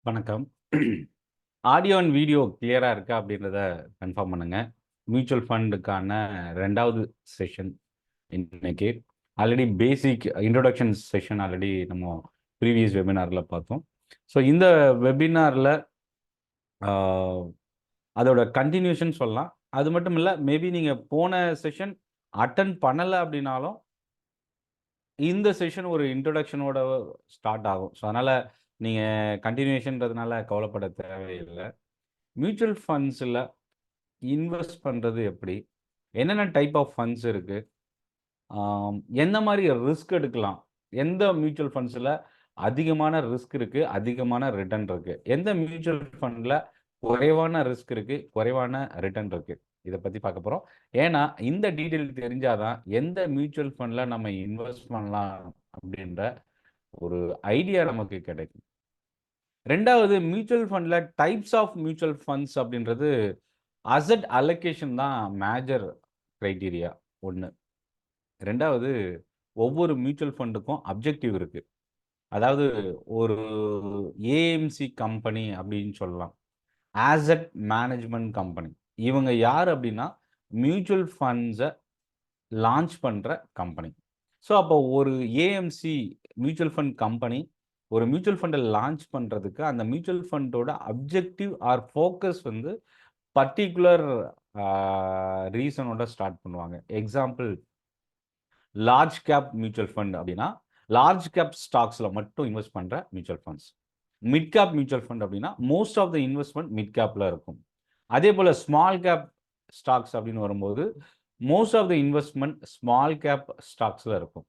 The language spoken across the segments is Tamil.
வணக்கம். ஆடியோ அண்ட் வீடியோ கிளியரா இருக்கா அப்படின்றத கன்ஃபார்ம் பண்ணுங்க. மியூச்சுவல் ஃபண்டுக்கான 2வது செஷன் இன்னைக்கு. ஆல்ரெடி பேசிக் இன்ட்ரோடக்ஷன் செஷன் ஆல்ரெடி நம்ம ப்ரீவியஸ் வெபினார்ல பார்த்தோம். ஸோ இந்த வெபினார்ல அதோட கன்டினியூஷன் சொல்லலாம். அது மட்டும் இல்ல, மேபி நீங்க போன செஷன் அட்டெண்ட் பண்ணல அப்படின்னாலும் இந்த செஷன் ஒரு இன்ட்ரோடக்ஷனோட ஸ்டார்ட் ஆகும். ஸோ அதனால நீங்க கன்டினியூஷன்றதுனால கவலைப்பட தேவையில்லை. மியூச்சுவல் ஃபண்ட்ஸில் இன்வெஸ்ட் பண்ணுறது எப்படி, என்னென்ன டைப் ஆஃப் ஃபண்ட்ஸ் இருக்குது, எந்த மாதிரி ரிஸ்க் எடுக்கலாம், எந்த மியூச்சுவல் ஃபண்ட்ஸில் அதிகமான ரிஸ்க் இருக்குது, அதிகமான ரிட்டர்ன் இருக்குது, எந்த மியூச்சுவல் ஃபண்டில் குறைவான ரிஸ்க் இருக்குது, குறைவான ரிட்டர்ன் இருக்குது, இதை பற்றி பார்க்க போகிறோம். ஏன்னா இந்த டீட்டெயில் தெரிஞ்சாதான் எந்த மியூச்சுவல் ஃபண்டில் நம்ம இன்வெஸ்ட் பண்ணலாம் அப்படின்ற ஒரு ஐடியா நமக்கு கிடைக்கும். ரெண்டாவது, மியூச்சுவல் ஃபண்டில் டைப்ஸ் ஆஃப் மியூச்சுவல் ஃபண்ட்ஸ் அப்படின்றது அசட் அலோகேஷன் தான் மேஜர் கிரைட்டீரியா ஒன்று. ரெண்டாவது, ஒவ்வொரு மியூச்சுவல் ஃபண்டுக்கும் அப்ஜெக்டிவ் இருக்குது. அதாவது ஒரு ஏஎம்சி கம்பெனி அப்படின்னு சொல்லலாம், ஆசட் மேனேஜ்மெண்ட் கம்பெனி. இவங்க யார் அப்படின்னா மியூச்சுவல் ஃபண்ட்ஸை லான்ச் பண்ணுற கம்பெனி. ஸோ அப்போ ஒரு ஏஎம்சி மியூச்சுவல் ஃபண்ட் கம்பெனி ஒரு மியூச்சுவல் ஃபண்டை லான்ச் பண்ணுறதுக்கு அந்த மியூச்சுவல் ஃபண்டோட அப்ஜெக்டிவ் ஆர் ஃபோக்கஸ் வந்து பர்டிகுலர் ரீசனோட ஸ்டார்ட் பண்ணுவாங்க. Example, large cap mutual fund அப்படின்னா லார்ஜ் கேப் ஸ்டாக்ஸில் மட்டும் இன்வெஸ்ட் பண்ணுற mutual funds. Mid cap mutual fund அப்படின்னா most of the investment mid கேப்பில் இருக்கும். அதே போல் ஸ்மால் கேப் ஸ்டாக்ஸ் அப்படின்னு வரும்போது most of the investment small cap ஸ்டாக்ஸில் இருக்கும்.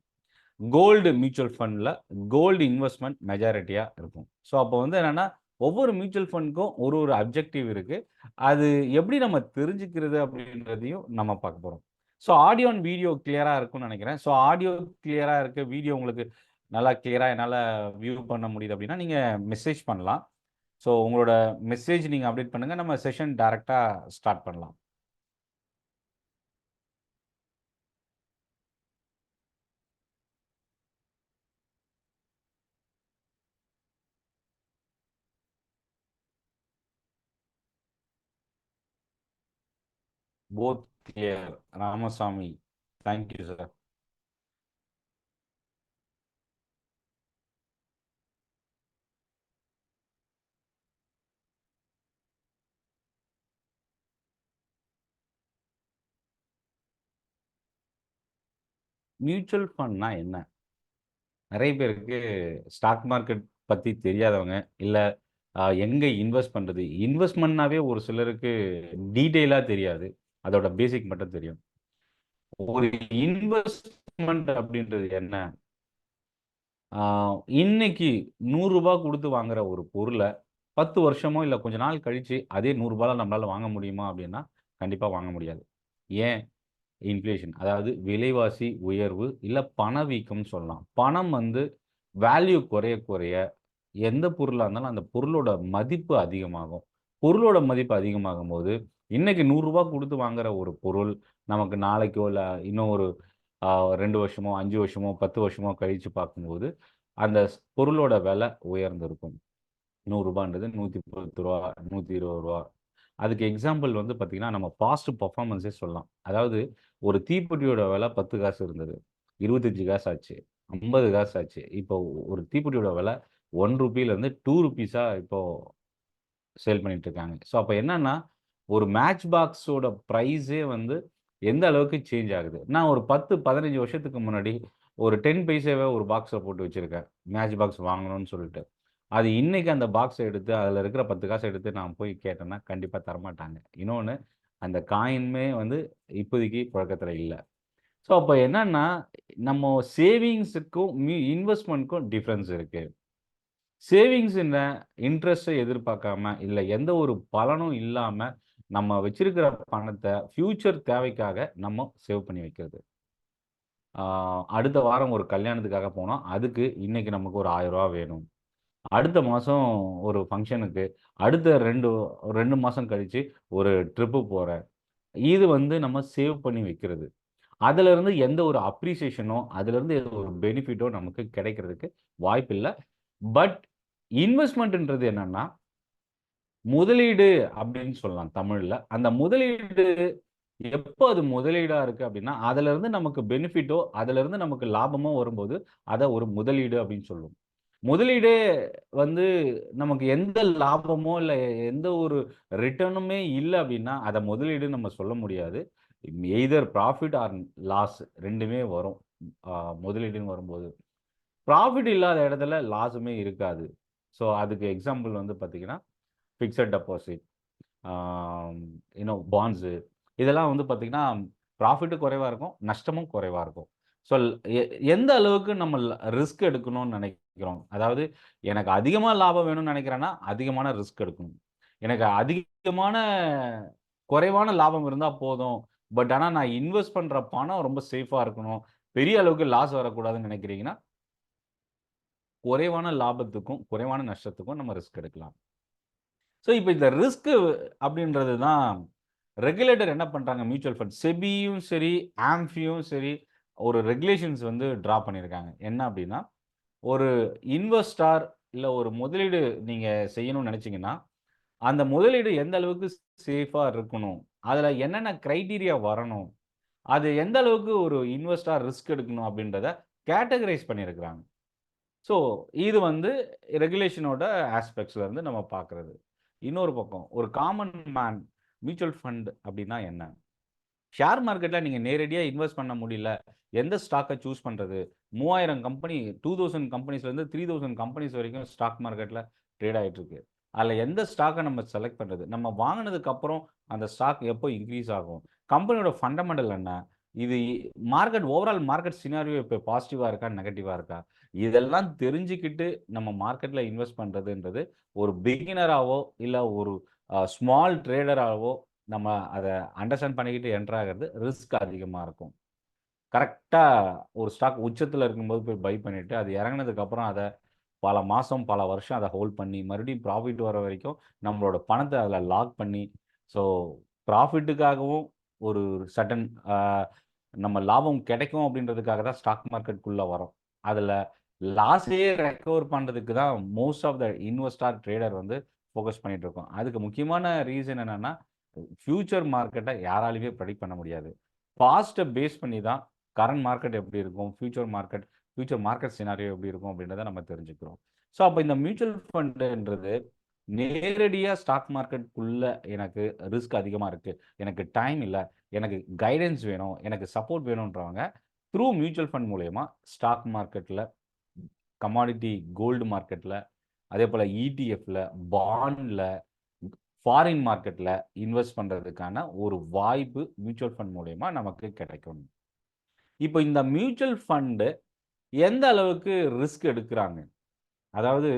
கோல்டு மியூச்சுவல் ஃபண்டில் கோல்டு இன்வெஸ்ட்மெண்ட் மெஜாரிட்டியாக இருக்கும். ஸோ அப்போ வந்து என்னென்னா ஒவ்வொரு மியூச்சுவல் ஃபண்டுக்கும் ஒரு ஒரு அப்ஜெக்டிவ் இருக்குது. அது எப்படி நம்ம தெரிஞ்சுக்கிறது அப்படின்றதையும் நம்ம பார்க்க போகிறோம். ஸோ ஆடியோ அண்ட் வீடியோ கிளியராக இருக்கும்னு நினைக்கிறேன். ஸோ ஆடியோ கிளியராக இருக்குது, வீடியோ உங்களுக்கு நல்லா கிளியராக என்னால் வியூ பண்ண முடியுது அப்படின்னா நீங்கள் மெசேஜ் பண்ணலாம். ஸோ உங்களோட மெசேஜ் நீங்கள் அப்டேட் பண்ணுங்கள், நம்ம செஷன் டைரெக்டாக ஸ்டார்ட் பண்ணலாம். Both clear. Ramasamy, thank you sir. Mutual ஃபண்ட்னா என்ன? நிறைய பேருக்கு ஸ்டாக் மார்க்கெட் பற்றி தெரியாதவங்க, இல்லை எங்கே இன்வெஸ்ட் பண்ணுறது, இன்வெஸ்ட்மெண்ட்னாவே ஒரு சிலருக்கு டீட்டெயிலாக தெரியாது, அதோட பேசிக் மட்டும் தெரியும். ஒரு இன்வெஸ்ட்மெண்ட் அப்படின்றது என்ன? இன்னைக்கு 100 ரூபாய் கொடுத்து வாங்குற ஒரு பொருளை 10 வருஷமோ இல்லை கொஞ்ச நாள் கழித்து அதே 100 ரூபாயில் நம்மளால் வாங்க முடியுமா அப்படின்னா கண்டிப்பாக வாங்க முடியாது. ஏன்? இன்ஃப்ளேஷன், அதாவது விலைவாசி உயர்வு, இல்லை பணவீக்கம்னு சொல்லலாம். பணம் வந்து வேல்யூ குறைய குறைய எந்த பொருளாக இருந்தாலும் அந்த பொருளோட மதிப்பு அதிகமாகும். பொருளோட மதிப்பு அதிகமாகும் போது இன்னைக்கு 100 ரூபாய் கொடுத்து வாங்குற ஒரு பொருள் நமக்கு நாளைக்கோ இல்லை இன்னும் ஒரு 2 வருஷமோ 5 வருஷமோ 10 வருஷமோ கழித்து பார்க்கும்போது அந்த பொருளோட விலை உயர்ந்திருக்கும். 100 ரூபான்றது 110 ரூபா, 120 ரூபா. அதுக்கு எக்ஸாம்பிள் வந்து பார்த்தீங்கன்னா நம்ம பாஸ்ட் பர்ஃபார்மன்ஸே சொல்லலாம். அதாவது ஒரு தீப்பெட்டியோட விலை 10 காசு இருந்தது, 25 காசு ஆச்சு, 50 காசு ஆச்சு. இப்போ ஒரு தீப்பெட்டியோட விலை 1 ரூபீலேருந்து 2 ருபீஸாக இப்போ சேல் பண்ணிட்டு இருக்காங்க. ஸோ அப்போ என்னன்னா ஒரு மேட்ச் பாக்ஸோட ப்ரைஸே வந்து எந்த அளவுக்கு சேஞ்ச் ஆகுது. நான் ஒரு 10-15 வருஷத்துக்கு முன்னாடி ஒரு 10 பைசாவே ஒரு பாக்ஸில் போட்டு வச்சுருக்கேன், மேட்ச் பாக்ஸ் வாங்கணும்னு சொல்லிட்டு. அது இன்னைக்கு அந்த பாக்ஸை எடுத்து அதில் இருக்கிற 10 காசை எடுத்து நான் போய் கேட்டேன்னா கண்டிப்பாக தரமாட்டாங்க. இன்னொன்று, அந்த காயின்மே வந்து இப்போதைக்கு புழக்கத்தில் இல்லை. ஸோ அப்போ என்னன்னா நம்ம சேவிங்ஸுக்கும் இன்வெஸ்ட்மெண்ட்க்கும் டிஃப்ரென்ஸ் இருக்குது. சேவிங்ஸ் என்ன, இன்ட்ரெஸ்ட்டை எதிர்பார்க்காம இல்லை எந்த ஒரு பலனும் இல்லாமல் நம்ம வச்சிருக்கிற பணத்தை ஃப்யூச்சர் தேவைக்காக நம்ம சேவ் பண்ணி வைக்கிறது. அடுத்த வாரம் ஒரு கல்யாணத்துக்காக போனோம், அதுக்கு இன்னைக்கு நமக்கு ஒரு 1000 ரூபா வேணும். அடுத்த மாதம் ஒரு ஃபங்க்ஷனுக்கு, அடுத்த 2 மாதம் கழித்து ஒரு ட்ரிப்பு போகிறேன். இது வந்து நம்ம சேவ் பண்ணி வைக்கிறது. அதிலிருந்து எந்த ஒரு அப்ரிசியேஷனோ அதிலிருந்து ஒரு பெனிஃபிட்டோ நமக்கு கிடைக்கிறதுக்கு வாய்ப்பில்லை. பட் இன்வெஸ்ட்மெண்ட்ன்றது என்னன்னா, முதலீடு அப்படின்னு சொல்லலாம் தமிழ்ல. அந்த முதலீடு எப்போ அது முதலீடா இருக்கு அப்படின்னா, அதிலிருந்து நமக்கு பெனிஃபிட்டோ, அதிலிருந்து நமக்கு லாபமோ வரும்போது, அத ஒரு முதலீடு அப்படின்னு சொல்லுவோம். முதலீடே வந்து நமக்கு எந்த லாபமோ, இல்ல எந்த ஒரு ரிட்டர்னுமே இல்ல அப்படின்னா, அத முதலீடுன்னு நம்ம சொல்ல முடியாது. எய்தர் ப்ராஃபிட் ஆர் லாஸ் 2மே வரும். அ முதலீடுன்னு வரும்போது. ப்ராஃபிட் இல்லாத இடத்துல லாஸுமே இருக்காது. ஸோ, அதுக்கு எக்ஸாம்பிள் வந்து பார்த்தீங்கன்னா, பிக்ஸட் டெபாசிட், ஆம் பாண்ட்ஸு இதெல்லாம் வந்து பார்த்தீங்கன்னா, ப்ராஃபிட்டும் குறைவா இருக்கும், நஷ்டமும் குறைவா இருக்கும். ஸோ, எ எந்த அளவுக்கு நம்ம ரிஸ்க் எடுக்கணும்னு நெனைக்கிறோம். அதாவது எனக்கு அதிகமா லாபம் வேணும்னு நெனைக்கிறேன்னா, அதிகமான ரிஸ்க் எடுக்கணும். எனக்கு அதிகமான குறைவான லாபம் இருந்தா போதும். பட் ஆனா நான் இன்வெஸ்ட் பண்ற பணம் ரொம்ப சேஃபா இருக்கணும். பெரிய அளவுக்கு லாஸ் வரக்கூடாதுன்னு நெனைக்கிறீங்கன்னா, குறைவான லாபத்துக்கும், குறைவான நஷ்டத்துக்கும் நம்ம ரிஸ்க் எடுக்கலாம். ஸோ, இப்ப இந்த ரிஸ்க் அப்படின்றது தான் ரெகுலேட்டர் என்ன பண்றாங்க மியூச்சுவல் ஃபண்ட் செபியும் சரி, ஆம்ஃபியும் சரி ஒரு ரெகுலேஷன்ஸ் வந்து டிரா பண்ணியிருக்காங்க. என்ன அப்படின்னா, ஒரு இன்வெஸ்டார் இல்ல ஒரு முதலீடு நீங்க செய்யணும்னு நெனைச்சீங்கன்னா, அந்த முதலீடு எந்த அளவுக்கு சேஃபா இருக்கணும்? அதுல என்னென்ன கிரைட்டீரியா வரணும்? அது எந்த அளவுக்கு ஒரு இன்வெஸ்டார் ரிஸ்க் எடுக்கணும் அப்படின்றத கேட்டகரைஸ் பண்ணியிருக்கிறாங்க. ஸோ, இது வந்து ரெகுலேஷனோட ஆஸ்பெக்ட்ஸ்ல இருந்து நம்ம பார்க்கிறது. இன்னொரு பக்கம் ஒரு காமன் மேன் மியூச்சுவல் ஃபண்ட் அப்டின்னா என்ன? ஷேர் மார்க்கெட்ல நீங்க நேரடியா இன்வெஸ்ட் பண்ண முடியல. எந்த ஸ்டாக்க சூஸ் பண்றது? 3000 கம்பெனி 2000 கம்பெனிஸ்லேருந்து 3000 கம்பெனிஸ் வரைக்கும் ஸ்டாக் மார்க்கெட்ல ட்ரேட் ஆயிட்டு இருக்கு. அதுல எந்த ஸ்டாக்க நம்ம செலக்ட் பண்றது? நம்ம வாங்குனதுக்கு அப்புறம் அந்த ஸ்டாக் எப்போ இன்கிரீஸ் ஆகும்? கம்பெனியோட ஃபண்டமெண்டல் என்ன? இது மார்க்கெட் ஓவரால் மார்க்கெட் சினாரியோ இப்ப பாசிட்டிவா இருக்கா? நெகட்டிவா இருக்கா? இதெல்லாம் தெரிஞ்சுக்கிட்டு நம்ம மார்க்கெட்ல இன்வெஸ்ட் பண்றதுன்றது ஒரு பிகினராவோ, இல்ல ஒரு ஸ்மால் ட்ரேடராவோ நம்ம அத அண்டர்ஸ்டாண்ட் பண்ணிக்கிட்டு என்டர் ஆகுறது ரிஸ்க் அதிகமா இருக்கும். கரெக்ட்டா ஒரு ஸ்டாக் உச்சத்துல இருக்கும்போது போய் பை பண்ணிட்டு, அது இறங்குனதுக்கு அப்புறம் அத பல மாசம், பல வருஷம் அத ஹோல்ட் பண்ணி, மறுபடியும் ப்ராஃபிட் வர வரைக்கும் நம்மளோட பணத்த அதுல லாக் பண்ணி, ஸோ ப்ராஃபிட்டுக்காகவும் ஒரு சர்டன் நம்ம லாபம் கிடைக்கும் அப்படின்றதுக்காக தான் ஸ்டாக் மார்க்கெட்குள்ள வரோம். அதுல லாஸையே ரெக்கவர் பண்றதுக்கு தான் most of the investor trader வந்து ஃபோக்கஸ் பண்ணிட்டு இருக்கோம். அதுக்கு முக்கியமான ரீசன் என்னன்னா, ஃபியூச்சர் மார்க்கெட்ட யாராலயுமே பிரெடிக்ட் பண்ண முடியாது. பாஸ்ட்ட பேஸ் பண்ணி தான் கரண்ட் மார்க்கெட் எப்படி இருக்கும், ஃபியூச்சர் மார்க்கெட் சினாரியோ எப்படி இருக்கும் அப்படின்றத நம்ம தெரிஞ்சுக்கிறோம். ஸோ, அப்ப இந்த மியூச்சுவல் ஃபண்டுன்றது நேரடியா ஸ்டாக் மார்க்கெட்குள்ள எனக்கு ரிஸ்க் அதிகமா இருக்கு. எனக்கு டைம் இல்ல. எனக்கு கைடன்ஸ் வேணும். எனக்கு சப்போர்ட் வேணும்ன்றவங்க த்ரூ மியூச்சுவல் ஃபண்ட் மூலியமா ஸ்டாக் மார்க்கெட்ல, கமாடிட்டி கோல்டு மார்க்கெட்ல, அதேபோல இடிஎஃப்ல, பாண்ட்ல, ஃபாரின் மார்க்கெட்ல இன்வெஸ்ட் பண்றதுக்கான ஒரு வாய்ப்பு மியூச்சுவல் ஃபண்ட் மூலியமா நமக்கு கிடைக்கும். இப்போ இந்த மியூச்சுவல் ஃபண்ட் எந்த அளவுக்கு ரிஸ்க் எடுக்குறாங்க? அதாவது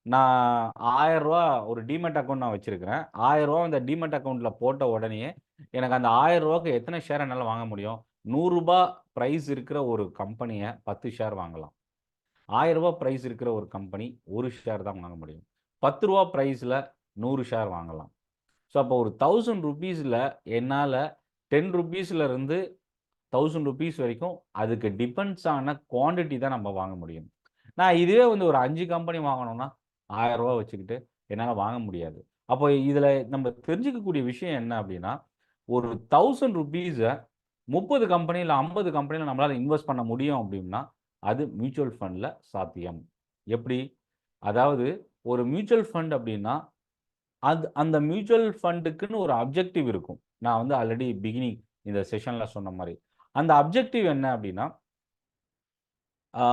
நான் ரூ. 1000 ஒரு டீமேட் அக்கவுண்ட் நான் வச்சிருக்கிறேன். ரூ. 1000 அந்த டீமேட் அக்கவுண்ட்ல போட்ட உடனேயே, எனக்கு அந்த ரூ. 1000க்கு எத்தன ஷேர் என்னால வாங்க முடியும்? ரூ. 100 பிரைஸ் இருக்கிற ஒரு கம்பெனிய 10 ஷேர் வாங்கலாம். ரூ. 1000 பிரைஸ் இருக்கிற ஒரு கம்பெனி 1 ஷேர் தான் வாங்க முடியும். ரூ. 10 பிரைஸ்ல 100 ஷேர் வாங்கலாம். ஸோ, அப்போ ஒரு ₹1000ல என்னால ₹10 இருந்து ₹1000 வரைக்கும் அதுக்கு டிபெண்ட்ஸ் ஆன குவான்டிட்டி தான் நம்ம வாங்க முடியும். நான் இதுவே வந்து ஒரு 5 கம்பெனி வாங்கணும்னா, ரூ. 1000 வச்சுக்கிட்டு என்னால வாங்க முடியாது. அப்போ இதுல நம்ம தெரிஞ்சுக்கக்கூடிய விஷயம் என்ன அப்டின்னா, ஒரு ₹1000 30 கம்பெனி இல்ல 50 கம்பெனில நம்மளால இன்வெஸ்ட் பண்ண முடியும் அப்டின்னா, அது மியூச்சுவல் ஃபண்ட்ல சாத்தியம். எப்படி? அதாவது ஒரு மியூச்சுவல் ஃபண்ட் அப்டின்னா, அந்த மியூச்சுவல் ஃபண்டுக்குன்னு ஒரு அப்ஜெக்டிவ் இருக்கும். நான் வந்து ஆல்ரெடி பிகினிங் இந்த செஷன்ல சொன்ன மாரி. அந்த அப்ஜெக்டிவ் என்ன அப்டின்னா, ஆ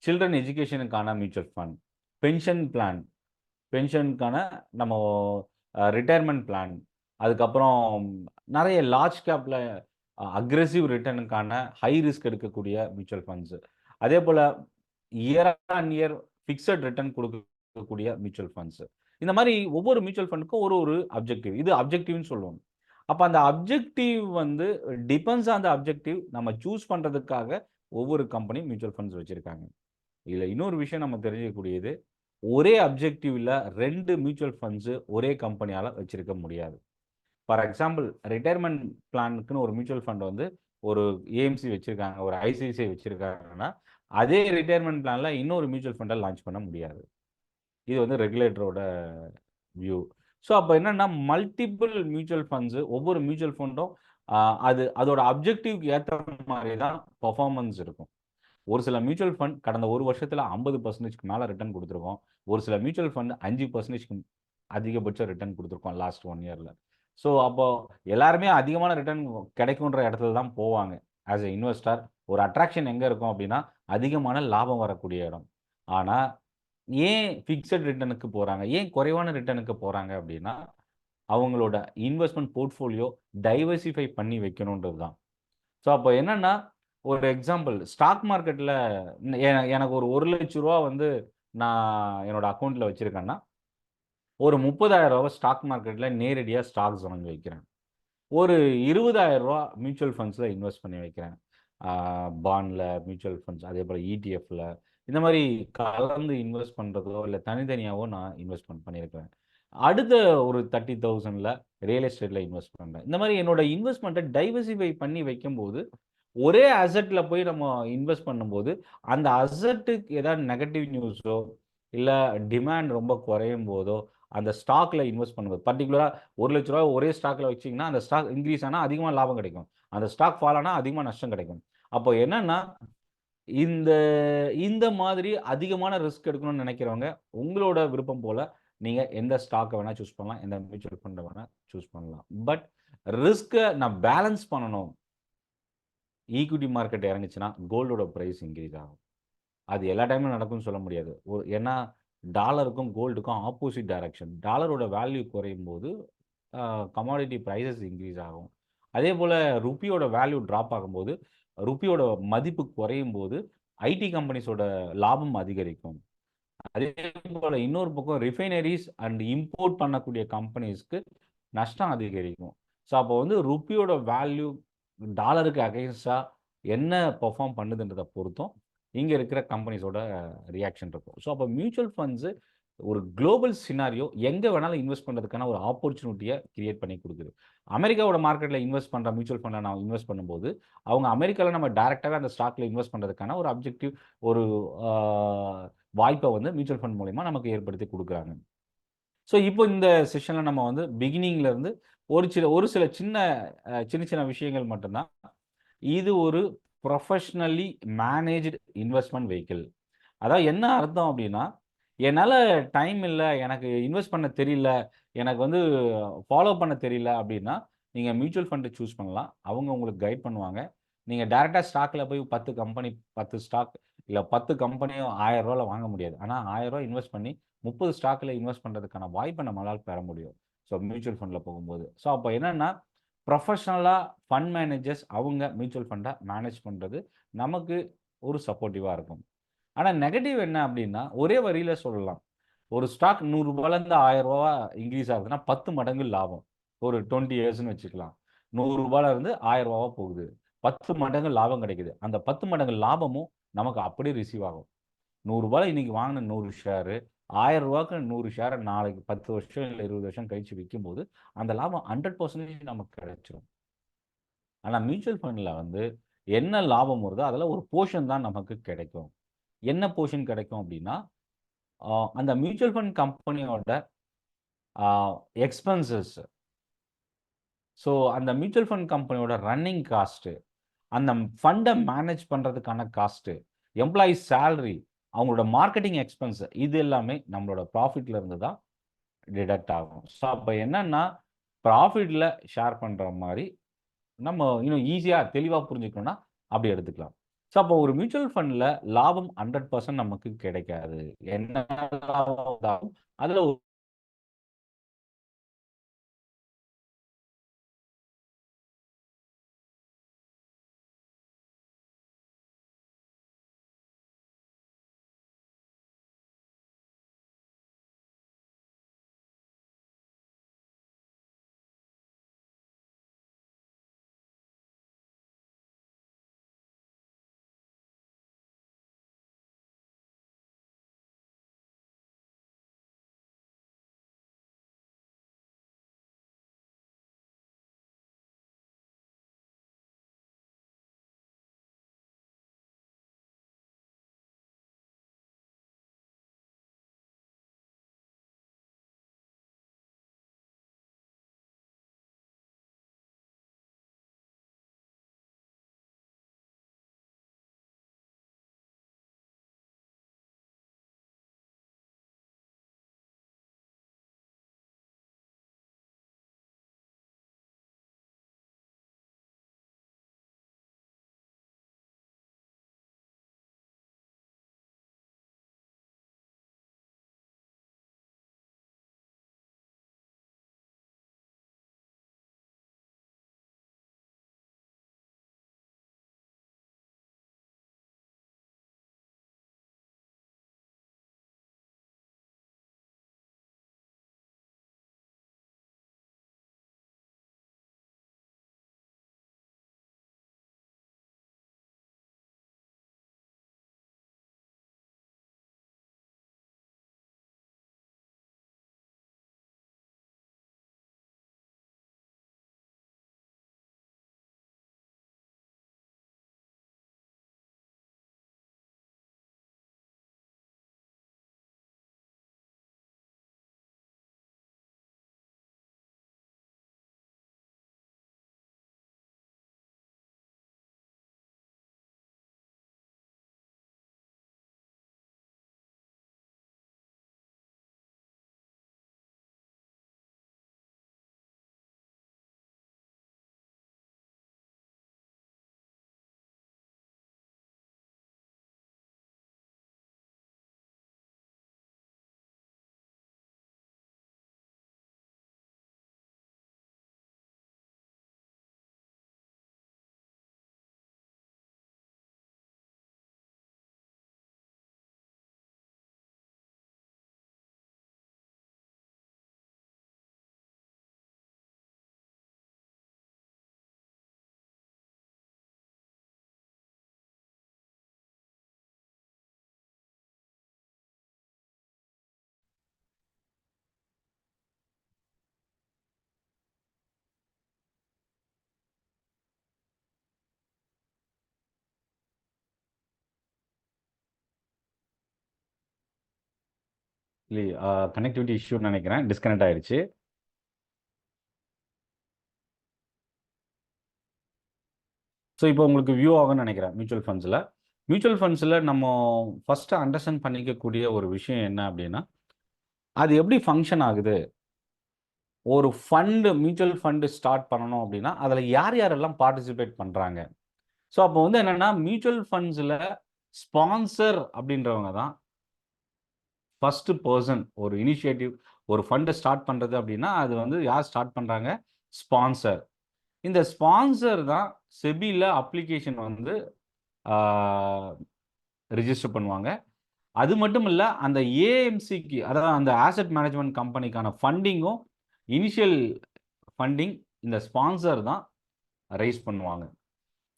சில்ட்ரன் எஜுகேஷனுக்கான மியூச்சுவல் ஃபண்ட், பென்ஷன் பிளான், பென்ஷனுக்கான நம்ம ரிட்டயர்மென்ட் பிளான், அதுக்கப்புறம் நெறைய லார்ஜ் கேப்ல அக்ரெசிவ் ரிட்டர்னுக்கான ஹை ரிஸ்க் எடுக்கக்கூடிய மியூச்சுவல் ஃபண்ட்ஸ். அதேபோல year on year fixed return குடுக்கக்கூடிய மியூச்சுவல் ஃபண்ட்ஸ். இந்த மாரி ஒவ்வொரு மியூச்சுவல் ஃபண்டுக்கும் ஒரு ஒரு அப்ஜெக்டிவ். இது அப்ஜெக்டிவ்னு சொல்லுவோம். அப்ப அந்த அப்ஜெக்டிவ் வந்து டிபெண்ட்ஸ் ஆன் த அப்ஜெக்டிவ் நம்ம சூஸ் பண்றதுக்காக ஒவ்வொரு கம்பெனி மியூச்சுவல் ஃபண்ட்ஸ் வச்சிருக்காங்க. இதுல இன்னொரு விஷயம் நம்ம தெரிஞ்சுக்கக்கூடியது, ஒரே அப்ஜெக்டிவ்ல 2 மியூச்சுவல் ஃபண்ட்ஸ் ஒரே கம்பெனியால வச்சிருக்க முடியாது. ஃபார் எக்ஸாம்பிள் ரிட்டயர்மென்ட் பிளானுக்குன்னு ஒரு மியூச்சுவல் ஃபண்ட் வந்து ஒரு ஏஎம்சி வச்சிருக்காங்க, ஒரு ஐசிஐசிஐ வச்சிருக்காங்கன்னா, அதே ரிட்டயர்மெண்ட் பிளான்ல இன்னொரு மியூச்சுவல் ஃபண்டை லான்ச் பண்ண முடியாது. இது வந்து ரெகுலேட்டரோட வியூ. ஸோ அப்போ என்னன்னா மல்டிபிள் மியூச்சுவல் ஃபண்ட்ஸு, ஒவ்வொரு மியூச்சுவல் ஃபண்டும் அதோட அப்ஜெக்டிவ்க்கு ஏற்ற மாதிரி தான் பர்ஃபார்மன்ஸ் இருக்கும். ஒரு சில மியூச்சுவல் ஃபண்ட் கடந்த ஒரு வருஷத்தில் 50%க்கு மேலே ரிட்டர்ன் கொடுத்துருக்கோம். ஒரு சில மியூச்சுவல் ஃபண்ட் 5%க்கு அதிகபட்ச ரிட்டர்ன் கொடுத்துருக்கோம் லாஸ்ட் 1 இயரில். ஸோ அப்போ எல்லாருமே அதிகமான ரிட்டர்ன் கிடைக்குன்ற இடத்துல தான் போவாங்க. ஆஸ் எ இன்வெஸ்டர் ஒரு அட்ராக்ஷன் எங்கே இருக்கும் அப்படின்னா அதிகமான லாபம் வரக்கூடிய இடம். ஆனால் ஏன் ஃபிக்ஸட் ரிட்டர்னுக்கு போகிறாங்க, ஏன் குறைவான ரிட்டர்னுக்கு போகிறாங்க அப்படின்னா அவங்களோட இன்வெஸ்ட்மெண்ட் போர்ட்ஃபோலியோ டைவர்சிஃபை பண்ணி வைக்கணுன்றது தான். ஸோ அப்போ என்னன்னா, ஒரு எக்ஸாம்பிள் ஸ்டாக் மார்க்கெட்ல எனக்கு ஒரு ரூ. 1,00,000 வந்து நான் என்னோட அக்கவுண்ட்ல வச்சிருக்கேன்னா, ஒரு ரூ. 30,000 ஸ்டாக் மார்க்கெட்ல நேரடியா ஸ்டாக்ஸ் வாங்கி வைக்கிறேன். ஒரு ரூ. 20,000 மியூச்சுவல் ஃபண்ட்ஸ்ல இன்வெஸ்ட் பண்ணி வைக்கிறேன். பாண்ட்ல, மியூச்சுவல் ஃபண்ட்ஸ் அதேபோல இடிஎஃப்ல இந்த மாரி கலந்து இன்வெஸ்ட் பண்றதோ, இல்ல தனித்தனியாவோ நான் இன்வெஸ்ட்மென்ட் பண்ணியிருக்கிறேன். அடுத்த ஒரு 30,000ல ரியல் எஸ்டேட்ல இன்வெஸ்ட் பண்றேன். இந்த மாரி என்னோட இன்வெஸ்ட்மென்ட்ட டைவர்சிஃபை பண்ணி வைக்கும்போது, ஒரே அசெட்ல போய் நம்ம இன்வெஸ்ட் பண்ணும்போது, அந்த அசெட்டுக்கு ஏதாவது நெகட்டிவ் நியூஸோ, இல்ல டிமாண்ட் ரொம்ப குறையும் போதோ, அந்த ஸ்டாக்ல இன்வெஸ்ட் பண்ணும்போது பர்ட்டிகுலரா ரூ. 1,00,000 ஒரே ஸ்டாக்ல வச்சீங்கன்னா, அந்த ஸ்டாக் இன்கிரீஸ் ஆனா அதிகமா லாபம் கிடைக்கும். அந்த ஸ்டாக் ஃபால் ஆனா அதிகமா நஷ்டம் கிடைக்கும். அப்போ என்னன்னா, இந்த இந்த மாதிரி அதிகமான ரிஸ்க் எடுக்கணும்னு நினைக்கிறவங்க, உங்களோட விருப்பம் போல நீங்க எந்த ஸ்டாக்க வேணா சூஸ் பண்ணலாம். எந்த மியூச்சுவல் ஃபண்ட வேணா சூஸ் பண்ணலாம். பட் ரிஸ்க்க நான் பேலன்ஸ் பண்ணணும். ஈக்விட்டி மார்க்கெட் இறங்குச்சுன்னா, கோல்டோட பிரைஸ் இன்கிரீஸ் ஆகும். அது எல்லா டைமும் நடக்கும்னு சொல்ல முடியாது. ஏன்னா டாலருக்கும் கோல்டுக்கும் ஆப்போசிட் டைரக்ஷன். டாலரோட வேல்யூ குறையும்போது கமாடிட்டி பிரைஸஸ் இன்கிரீஸ் ஆகும். அதேபோல ருப்பியோட வேல்யூ டிராப் ஆகும்போது, ருப்பியோட மதிப்பு குறையும்போது, ஐடி கம்பெனிஸோட லாபம் அதிகரிக்கும். அதே போல இன்னொரு பக்கம் ரிஃபைனரீஸ் அண்ட் இம்போர்ட் பண்ணக்கூடிய கம்பெனிஸ்க்கு நஷ்டம் அதிகரிக்கும். ஸோ அப்போ வந்து ருப்பியோட வேல்யூ டாலருக்கு அகைன்ஸ்டா என்ன பெர்ஃபார்ம் பண்ணுதுன்றத பொறுத்தும், இங்க இருக்கிற கம்பெனிஸோட ரியாக்ஷன் இருக்கும். ஸோ அப்போ மியூச்சுவல் ஃபண்ட்ஸ் ஒரு குளோபல் சினாரியோ எங்க வேணாலும் இன்வெஸ்ட் பண்றதுக்கான ஒரு ஆப்பர்ச்சுனிட்டிய கிரியேட் பண்ணி குடுக்குது. அமெரிக்காவோட மார்க்கெட்ல இன்வெஸ்ட் பண்ற மியூச்சுவல் ஃபண்ட்ல நான் இன்வெஸ்ட் பண்ணும்போது, அவங்க அமெரிக்கால நம்ம டைரக்ட்டாவே அந்த ஸ்டாக்ல இன்வெஸ்ட் பண்றதுக்கான ஒரு அப்ஜெக்டிவ் ஒரு ஆ வாய்ப்ப வந்து மியூச்சுவல் ஃபண்ட் மூலியமா நமக்கு ஏற்படுத்தி குடுக்குறாங்க. ஸோ இப்போ இந்த செஷன்ல நம்ம வந்து பிகினிங்ல இருந்து ஒரு சில சின்ன சின்ன விஷயங்கள் மட்டும் தான். இது ஒரு புரொஃபஷனலி மேனேஜ்டு இன்வெஸ்ட்மென்ட் வெஹிக்கிள். அதாவது என்ன அர்த்தம் அப்டின்னா, என்னால டைம் இல்ல, எனக்கு இன்வெஸ்ட் பண்ண தெரியல, எனக்கு வந்து ஃபாலோ பண்ண தெரியல அப்டின்னா, நீங்க மியூச்சுவல் ஃபண்ட் சூஸ் பண்ணலாம். அவங்க உங்களுக்கு கைட் பண்ணுவாங்க. நீங்க டைரக்ட்டா ஸ்டாக்ல போய் 10 கம்பெனி 10 ஸ்டாக் இல்ல 10 கம்பெனியும் ரூ. 1000ல வாங்க முடியாது. ஆனா ரூ. 1000 இன்வெஸ்ட் பண்ணி 30 ஸ்டாக்ல இன்வெஸ்ட் பண்றதுக்கான வாய்ப்ப நம்மளால பெற முடியும். ஸோ மியூச்சுவல் ஃபண்ட்ல போகும்போது. ஸோ அப்ப என்னன்னா, புரொஃபஷனலா ஃபண்ட் மேனேஜர்ஸ் அவங்க மியூச்சுவல் ஃபண்ட மேனேஜ் பண்றது நமக்கு ஒரு சப்போர்ட்டிவா இருக்கும். ஆனா நெகட்டிவ் என்ன அப்டின்னா, ஒரே வரியில சொல்லலாம். ஒரு ஸ்டாக் ரூ. 100லேருந்து ரூ. 1000 இன்கிரீஸ் ஆகுதுன்னா 10 மடங்கு லாபம். ஒரு 20 இயர்ஸ்ன்னு வச்சுக்கலாம். ரூ. 100லேருந்து ரூ. 1000 போகுது. 10 மடங்கு லாபம் கிடைக்குது. அந்த 10 மடங்கு லாபமும் நமக்கு அப்படியே ரிசீவ் ஆகும். ரூ. 100 இன்னைக்கு வாங்குன 100 ஷேரு, ரூ. 1000க்கு 100 ஷேர நாளைக்கு 10 வருஷம் இல்ல 20 வருஷம் கழிச்சு விக்கும்போது, அந்த லாபம் 100% நமக்கு கிடைச்சிரும். ஆனா மியூச்சுவல் ஃபண்ட்ல வந்து என்ன லாபம் வருதோ, அதுல ஒரு போர்ஷன் தான் நமக்கு கிடைக்கும். என்ன போர்ஷன் கிடைக்கும் அப்டின்னா, அந்த மியூச்சுவல் ஃபண்ட் கம்பெனியோட ஆ எக்ஸ்பென்சஸ். ஸோ அந்த மியூச்சுவல் ஃபண்ட் கம்பெனியோட ரன்னிங் காஸ்ட்டு, அந்த ஃபண்ட மேனேஜ் பண்றதுக்கான காஸ்ட்டு, எம்ப்ளாயீஸ் சேலரி, அவங்களோட மார்க்கெட்டிங் எக்ஸ்பென்ஸ் இது எல்லாமே நம்மளோட ப்ராஃபிட்ல இருந்து தான் டிடக்ட் ஆகும். ஸோ அப்ப என்னன்னா, ப்ராஃபிட்ல ஷேர் பண்ற மாரி நம்ம இன்னும் ஈஸியா தெளிவா புரிஞ்சுக்கணும்னா, அப்படி எடுத்துக்கலாம். ஸோ அப்போ ஒரு மியூச்சுவல் ஃபண்ட்ல லாபம் 100% நமக்கு கிடைக்காது. என்ன லாபம் வந்தாலும் அதுல இல்லையே கனெக்டிவிட்டி இஷ்யூன்னு நினைக்கிறேன், டிஸ்கனெக்ட் ஆயிடுச்சு. ஸோ இப்போ உங்களுக்கு வியூ ஆகும்னு நினைக்கிறேன் மியூச்சுவல் ஃபண்ட்ஸில். மியூச்சுவல் ஃபண்ட்ஸில் நம்ம ஃபஸ்ட்டு அண்டர்ஸ்டாண்ட் பண்ணிக்கக்கூடிய ஒரு விஷயம் என்ன அப்படின்னா, அது எப்படி ஃபங்க்ஷன் ஆகுது. ஒரு ஃபண்டு, மியூச்சுவல் ஃபண்டு ஸ்டார்ட் பண்ணணும் அப்படின்னா அதில் யார் யாரெல்லாம் பார்ட்டிசிபேட் பண்ணுறாங்க. ஸோ அப்போ வந்து என்னென்னா, மியூச்சுவல் ஃபண்ட்ஸில் ஸ்பான்சர் அப்படின்றவங்க தான் ஃபஸ்ட்டு பர்சன். ஒரு இனிஷியேட்டிவ், ஒரு ஃபண்டை ஸ்டார்ட் பண்ணுறது அப்படின்னா அது வந்து யார் ஸ்டார்ட் பண்ணுறாங்க? ஸ்பான்சர். இந்த ஸ்பான்சர் தான் செபியில் அப்ளிகேஷன் வந்து ரிஜிஸ்டர் பண்ணுவாங்க. அது மட்டும் இல்லை, அந்த ஏஎம்சிக்கு, அதாவது அந்த ஆசெட் மேனேஜ்மெண்ட் கம்பெனிக்கான ஃபண்டிங்கும், இனிஷியல் ஃபண்டிங் இந்த ஸ்பான்சர் தான் ரைஸ் பண்ணுவாங்க.